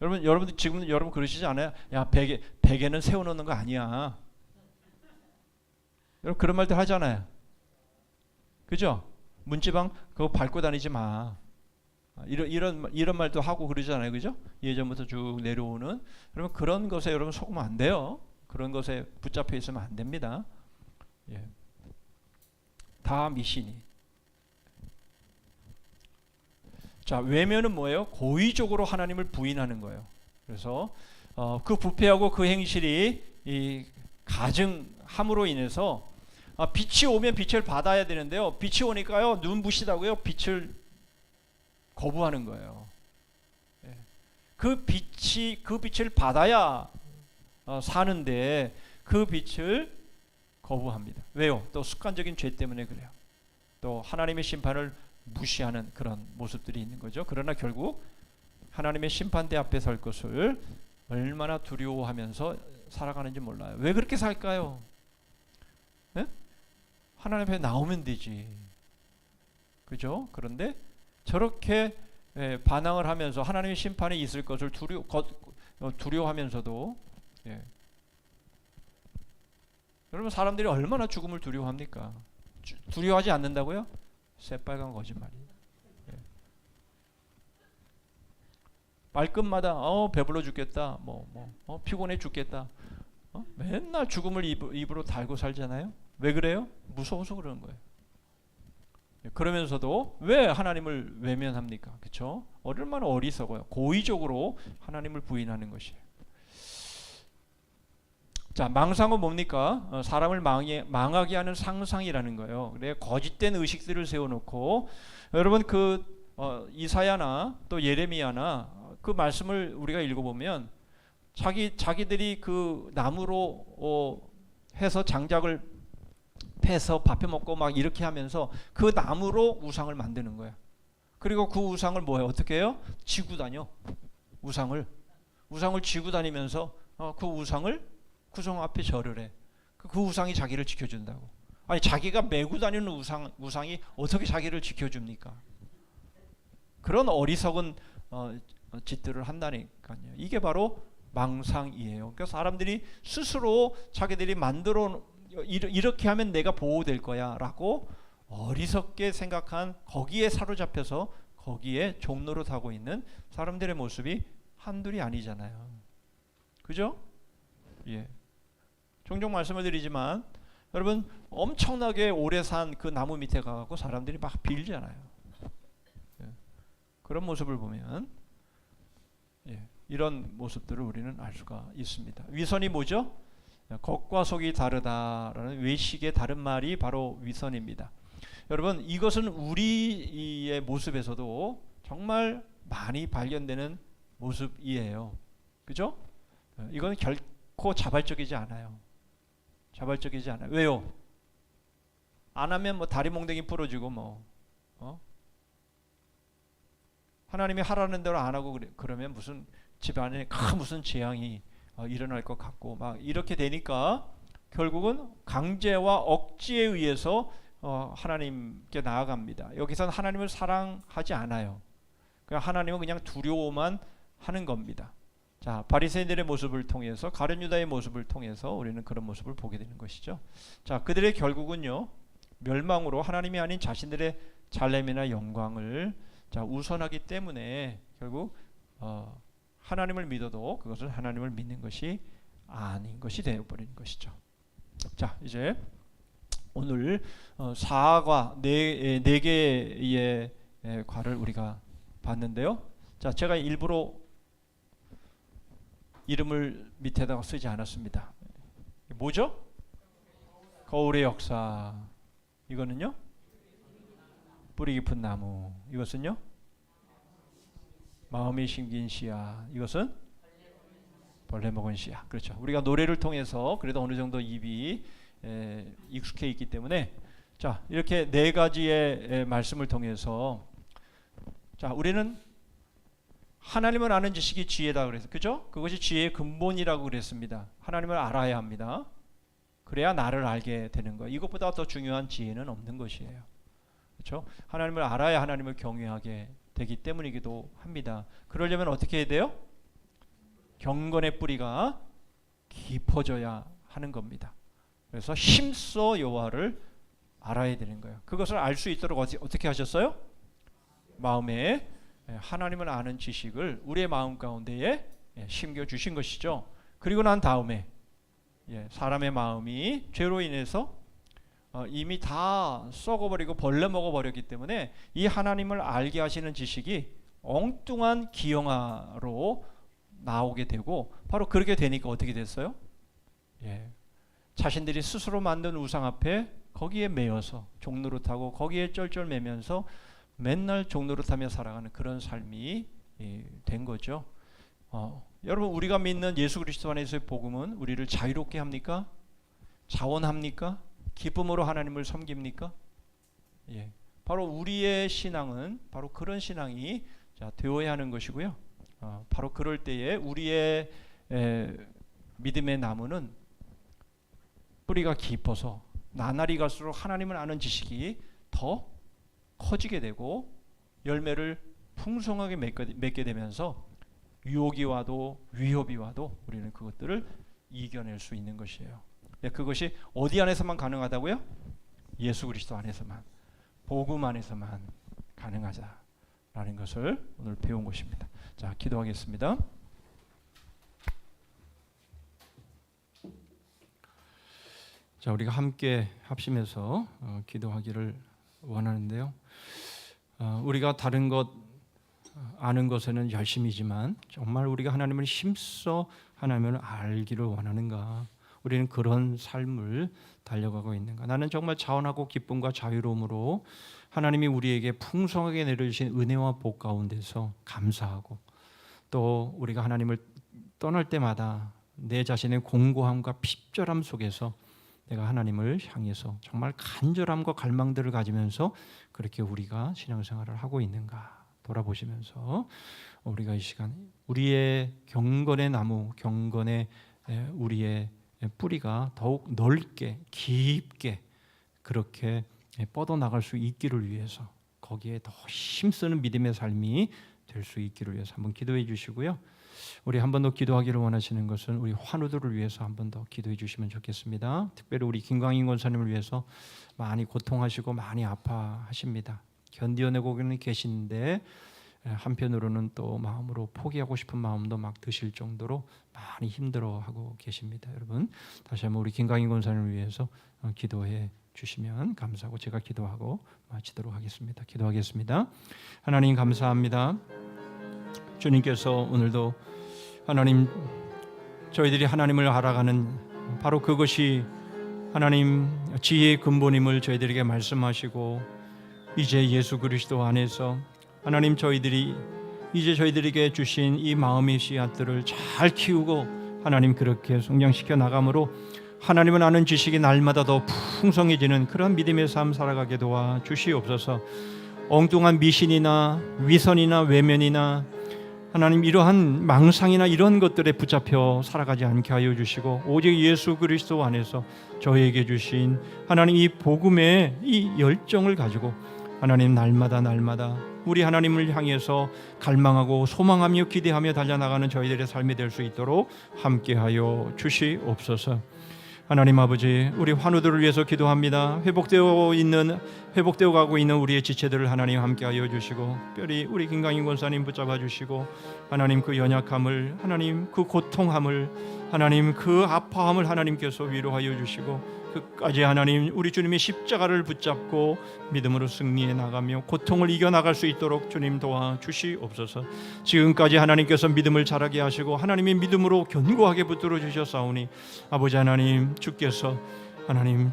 여러분들 지금 여러분 그러시지 않아요? 야, 베개는 세워놓는 거 아니야. 여러분 그런 말들 하잖아요. 그죠? 문지방 그거 밟고 다니지 마. 이런 말도 하고 그러잖아요. 그죠? 예전부터 쭉 내려오는. 여러분 그런 것에 여러분 속으면 안 돼요. 그런 것에 붙잡혀 있으면 안 됩니다. 다 미신이. 자, 외면은 뭐예요? 고의적으로 하나님을 부인하는 거예요. 그래서 그 부패하고 그 행실이 가증함으로 인해서 빛이 오면 빛을 받아야 되는데요. 빛이 오니까요, 눈부시다고요, 빛을 거부하는 거예요. 그 빛을 받아야 사는데 그 빛을 거부합니다. 왜요? 또 습관적인 죄 때문에 그래요. 또 하나님의 심판을 무시하는 그런 모습들이 있는 거죠. 그러나 결국 하나님의 심판대 앞에 설 것을 얼마나 두려워하면서 살아가는지 몰라요. 왜 그렇게 살까요? 네? 하나님 앞에 나오면 되지. 그죠? 그런데 저렇게 반항을 하면서 하나님의 심판이 있을 것을 두려워하면서도 여러분 사람들이 얼마나 죽음을 두려워합니까? 두려워하지 않는다고요? 새빨간 거짓말이에요. 말끝마다 배불러 죽겠다, 피곤해 죽겠다, 맨날 죽음을 입으로 달고 살잖아요. 왜 그래요? 무서워서 그러는 거예요. 그러면서도 왜 하나님을 외면합니까? 그렇죠? 얼마나 어리석어요. 고의적으로 하나님을 부인하는 것이에요. 자, 망상은 뭡니까? 사람을 망하게 하는 상상이라는 거예요. 그래 거짓된 의식들을 세워놓고 여러분 이사야나 또 예레미야나 그 말씀을 우리가 읽어보면 자기들이 그 나무로 해서 장작을 패서 밥해 먹고 막 이렇게 하면서 그 나무로 우상을 만드는 거야. 그리고 그 우상을 뭐해? 어떻게 해요? 지고 다녀. 우상을 지고 다니면서 그 우상을 구성 앞에 절을 해. 그 우상이 자기를 지켜준다고. 아니 자기가 메고 다니는 우상이 어떻게 자기를 지켜줍니까? 그런 어리석은 짓들을 한다니까요. 이게 바로 망상이에요. 그러니까 사람들이 스스로 자기들이 만들어 이렇게 하면 내가 보호될 거야 라고 어리석게 생각한 거기에 사로잡혀서 거기에 종노릇하고 있는 사람들의 모습이 한둘이 아니잖아요. 그죠? 예. 종종 말씀을 드리지만 여러분 엄청나게 오래 산 그 나무 밑에 가고 사람들이 막 빌잖아요. 예. 그런 모습을 보면 이런 모습들을 우리는 알 수가 있습니다. 위선이 뭐죠? 겉과 속이 다르다라는 외식의 다른 말이 바로 위선입니다. 여러분 이것은 우리의 모습에서도 정말 많이 발견되는 모습이에요. 그죠? 이건 결코 자발적이지 않아요. 왜요? 안 하면 다리 몽댕이 부러지고 하나님이 하라는 대로 안 하고 그러면 무슨 집안에 무슨 재앙이 일어날 것 같고 막 이렇게 되니까 결국은 강제와 억지에 의해서 하나님께 나아갑니다. 여기서는 하나님을 사랑하지 않아요. 하나님은 그냥 두려워만 하는 겁니다. 자, 바리새인들의 모습을 통해서 가룟 유다의 모습을 통해서 우리는 그런 모습을 보게 되는 것이죠. 자, 그들의 결국은요 멸망으로 하나님이 아닌 자신들의 잘됨이나 영광을 우선하기 때문에 결국 하나님을 믿어도 그것은 하나님을 믿는 것이 아닌 것이 되어버리는 것이죠. 자, 이제 오늘 4과 4개의 과를 우리가 봤는데요. 자, 제가 일부러 이름을 밑에다가 쓰지 않았습니다. 뭐죠? 거울의 역사. 이거는요? 뿌리 깊은 나무. 이것은요? 마음이 심긴 씨앗. 이것은 벌레 먹은 씨앗. 그렇죠. 우리가 노래를 통해서 그래도 어느 정도 입이 익숙해 있기 때문에 자, 이렇게 4가지의 말씀을 통해서 자, 우리는 하나님을 아는 지식이 지혜다 그래서 그죠? 그것이 지혜의 근본이라고 그랬습니다. 하나님을 알아야 합니다. 그래야 나를 알게 되는 거예요. 이것보다 더 중요한 지혜는 없는 것이에요. 그렇죠? 하나님을 알아야 하나님을 경외하게 되기 때문이기도 합니다. 그러려면 어떻게 해야 돼요? 경건의 뿌리가 깊어져야 하는 겁니다. 그래서 힘써 여호와를 알아야 되는 거예요. 그것을 알 수 있도록 어떻게 하셨어요? 마음에 하나님을 아는 지식을 우리의 마음 가운데에 심겨주신 것이죠. 그리고 난 다음에 사람의 마음이 죄로 인해서 이미 다 썩어버리고 벌레 먹어버렸기 때문에 이 하나님을 알게 하시는 지식이 엉뚱한 기형아로 나오게 되고 바로 그렇게 되니까 어떻게 됐어요? 자신들이 스스로 만든 우상 앞에 거기에 매여서 종노릇하고 거기에 쩔쩔매면서 맨날 종노릇하며 살아가는 그런 삶이 된 거죠. 여러분 우리가 믿는 예수 그리스도 안에서의 복음은 우리를 자유롭게 합니까? 자원합니까? 기쁨으로 하나님을 섬깁니까? 바로 우리의 신앙은 바로 그런 신앙이 되어야 하는 것이고요. 바로 그럴 때에 우리의 믿음의 나무는 뿌리가 깊어서 나날이 갈수록 하나님을 아는 지식이 더 커지게 되고 열매를 풍성하게 맺게 되면서 유혹이 와도 위협이 와도 우리는 그것들을 이겨낼 수 있는 것이에요. 그것이 어디 안에서만 가능하다고요? 예수 그리스도 안에서만, 복음 안에서만 가능하다라는 것을 오늘 배운 것입니다. 자, 기도하겠습니다. 자, 우리가 함께 합심해서 기도하기를 원하는데요. 우리가 다른 것 아는 것에는 열심이지만 정말 우리가 하나님을 힘써 하나님을 알기를 원하는가? 우리는 그런 삶을 달려가고 있는가? 나는 정말 자원하고 기쁨과 자유로움으로 하나님이 우리에게 풍성하게 내려주신 은혜와 복 가운데서 감사하고, 또 우리가 하나님을 떠날 때마다 내 자신의 공고함과 핍절함 속에서 내가 하나님을 향해서 정말 간절함과 갈망들을 가지면서 그렇게 우리가 신앙생활을 하고 있는가 돌아보시면서 우리가 이 시간 우리의 경건의 나무, 경건의 우리의 뿌리가 더욱 넓게 깊게 그렇게 뻗어나갈 수 있기를 위해서, 거기에 더 힘쓰는 믿음의 삶이 될 수 있기를 위해서 한번 기도해 주시고요. 우리 한 번 더 기도하기를 원하시는 것은 우리 환우들을 위해서 한 번 더 기도해 주시면 좋겠습니다. 특별히 우리 김광인 권사님을 위해서 많이 고통하시고 많이 아파하십니다. 견디어내고는 계시는데 한편으로는 또 마음으로 포기하고 싶은 마음도 막 드실 정도로 많이 힘들어하고 계십니다. 여러분, 다시 한번 우리 김광인 권사님을 위해서 기도해 주시면 감사하고 제가 기도하고 마치도록 하겠습니다. 기도하겠습니다. 하나님 감사합니다. 주님께서 오늘도 하나님, 저희들이 하나님을 알아가는 바로 그것이 하나님 지혜의 근본임을 저희들에게 말씀하시고, 이제 예수 그리스도 안에서 하나님 저희들에게 주신 이 마음의 씨앗들을 잘 키우고 하나님 그렇게 성장시켜 나감으로 하나님을 아는 지식이 날마다 더 풍성해지는 그런 믿음의 삶 살아가게 도와 주시옵소서. 엉뚱한 미신이나 위선이나 외면이나 하나님 이러한 망상이나 이런 것들에 붙잡혀 살아가지 않게 하여 주시고, 오직 예수 그리스도 안에서 저희에게 주신 하나님 이 복음의 이 열정을 가지고 하나님 날마다 우리 하나님을 향해서 갈망하고 소망하며 기대하며 달려나가는 저희들의 삶이 될 수 있도록 함께하여 주시옵소서. 하나님 아버지, 우리 환우들을 위해서 기도합니다. 회복되어 가고 있는 우리의 지체들을 하나님 함께하여 주시고, 특별히 우리 김강인 권사님 붙잡아 주시고, 하나님 그 연약함을, 하나님 그 고통함을, 하나님 그 아파함을 하나님께서 위로하여 주시고, 끝까지 하나님 우리 주님의 십자가를 붙잡고 믿음으로 승리해 나가며 고통을 이겨나갈 수 있도록 주님 도와주시옵소서. 지금까지 하나님께서 믿음을 자라게 하시고 하나님의 믿음으로 견고하게 붙들어 주셨사오니, 아버지 하나님 주께서 하나님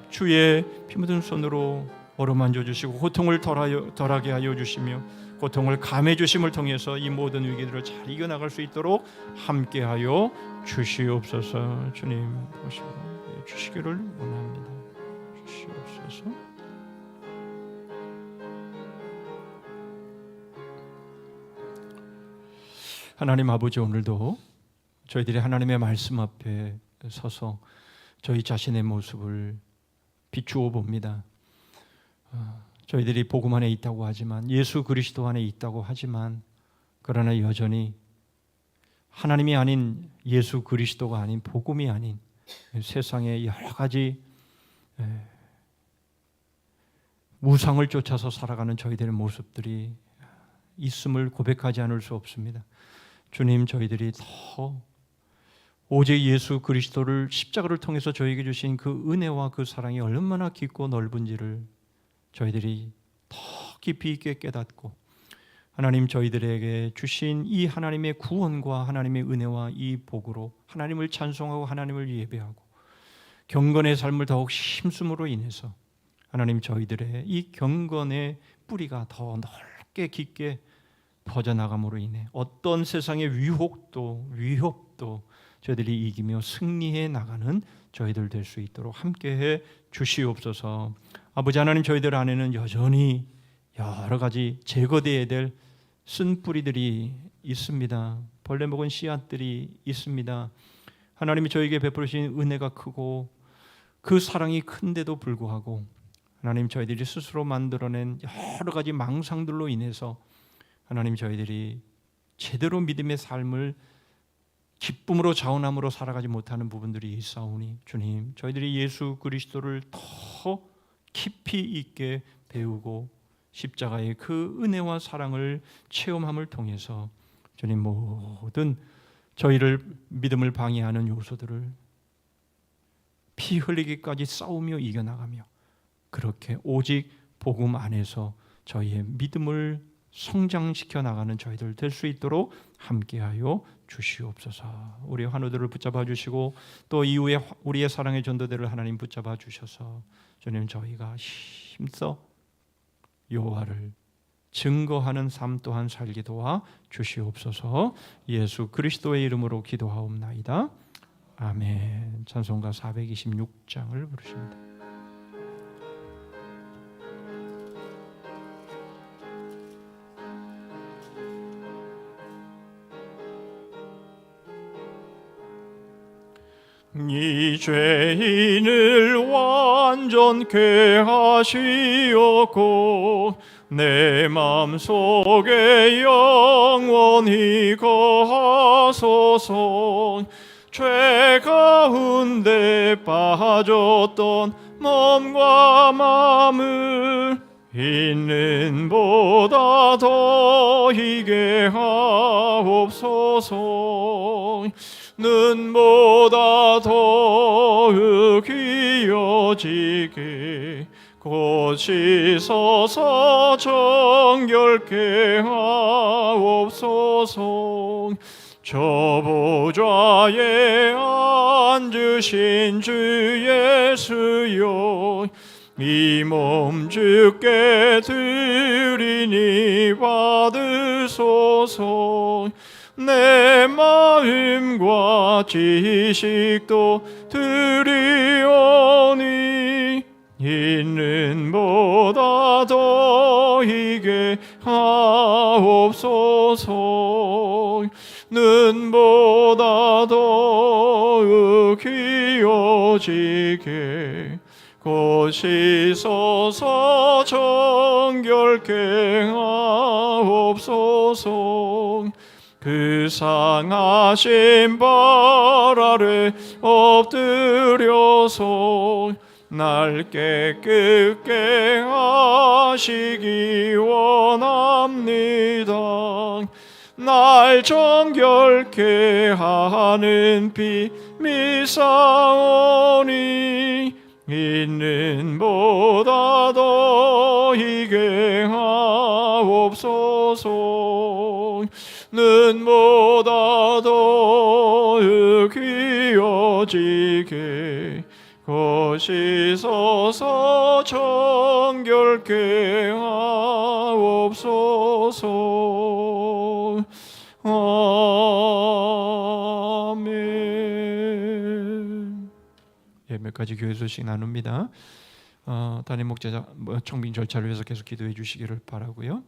주의 피 묻은 손으로 어루만져 주시고 고통을 덜하게 하여 주시며 고통을 감해 주심을 통해서 이 모든 위기들을 잘 이겨나갈 수 있도록 함께하여 주시옵소서. 주님 보시고 주시기를 원합니다. 주시옵소서. 하나님 아버지, 오늘도 저희들이 하나님의 말씀 앞에 서서 저희 자신의 모습을 비추어 봅니다. 저희들이 복음 안에 있다고 하지만, 예수 그리스도 안에 있다고 하지만, 그러나 여전히 하나님이 아닌 예수 그리스도가 아닌 복음이 아닌 세상의 여러 가지 우상을 쫓아서 살아가는 저희들의 모습들이 있음을 고백하지 않을 수 없습니다. 주님, 저희들이 더 오직 예수 그리스도를 십자가를 통해서 저희에게 주신 그 은혜와 그 사랑이 얼마나 깊고 넓은지를 저희들이 더 깊이 있게 깨닫고, 하나님 저희들에게 주신 이 하나님의 구원과 하나님의 은혜와 이 복으로 하나님을 찬송하고 하나님을 예배하고 경건의 삶을 더욱 힘쓰므로 인해서 하나님 저희들의 이 경건의 뿌리가 더 넓게 깊게 퍼져나감으로 인해 어떤 세상의 위협도 저희들이 이기며 승리해 나가는 저희들 될 수 있도록 함께해 주시옵소서. 아버지 하나님, 저희들 안에는 여전히 여러 가지 제거되어야 될 쓴 뿌리들이 있습니다. 벌레 먹은 씨앗들이 있습니다. 하나님이 저에게 베풀으신 은혜가 크고 그 사랑이 큰데도 불구하고 하나님 저희들이 스스로 만들어낸 여러 가지 망상들로 인해서 하나님 저희들이 제대로 믿음의 삶을 기쁨으로 자원함으로 살아가지 못하는 부분들이 있사오니 주님 저희들이 예수 그리스도를 더 깊이 있게 배우고 십자가의 그 은혜와 사랑을 체험함을 통해서 주님 모든 저희를 믿음을 방해하는 요소들을 피 흘리기까지 싸우며 이겨나가며 그렇게 오직 복음 안에서 저희의 믿음을 성장시켜 나가는 저희들 될 수 있도록 함께하여 주시옵소서. 우리 환우들을 붙잡아 주시고 또 이후에 우리의 사랑의 전도대를 하나님 붙잡아 주셔서 주님 저희가 힘써 여호와를 증거하는 삶 또한 살게 도와 주시옵소서. 예수 그리스도의 이름으로 기도하옵나이다. 아멘. 찬송가 426장을 부르십니다. 이 죄인을 완전케 하시었고 내 마음속에 영원히 거하소서. 죄 가운데 빠졌던 몸과 마음을 있는 보다 더이게 하옵소서. 눈보다 더욱 귀어지게 곧 씻어서 정결케 하옵소서. 저 보좌에 앉으신 주 예수여 이 몸 주께 드리니 받으소서. 내 마음과 지식도 드리오니 있는 보다 더이게 하옵소서. 눈보다 더욱 귀어지게 곧 씻어서 정결케 하옵소서. 그 상하신 발 아래 엎드려서 날 깨끗게 하시기 원합니다. 날 정결케 하는 피 미사오니 있는 보다 더이게 하옵소서. 눈보다 더욱 귀어지게 곧 씻어서 정결케 하옵소서. 아멘. 예, 몇 가지 교회 소식 나눕니다. 담임 목자 청빙 절차를 위해서 계속 기도해 주시기를 바라고요.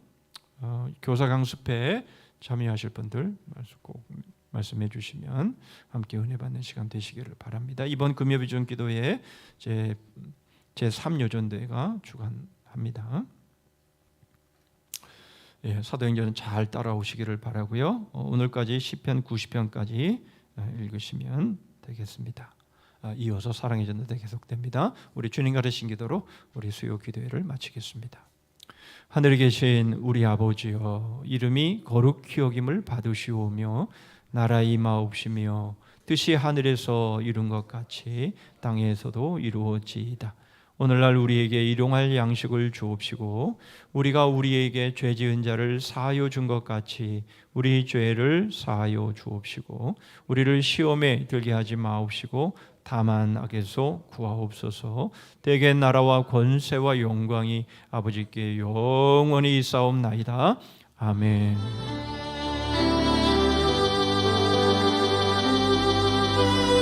교사 강습회에 참여하실 분들 꼭 말씀해 주시면 함께 은혜 받는 시간 되시기를 바랍니다. 이번 금요비전 기도회 제 3요전대가 주관합니다. 예, 사도행전은 잘 따라오시기를 바라고요. 오늘까지 시편 90편까지 읽으시면 되겠습니다. 이어서 사랑의 전도대 계속됩니다. 우리 주님 가르친 기도로 우리 수요 기도회를 마치겠습니다. 하늘에 계신 우리 아버지여, 이름이 거룩히 여김을 받으시오며 나라 임하옵시며 뜻이 하늘에서 이룬 것 같이 땅에서도 이루어지이다. 오늘날 우리에게 일용할 양식을 주옵시고 우리가 우리에게 죄 지은 자를 사하여 준 것 같이 우리 죄를 사하여 주옵시고 우리를 시험에 들게 하지 마옵시고 다만 악에서 구하옵소서. 대개 나라와 권세와 영광이 아버지께 영원히 있사옵나이다. 아멘.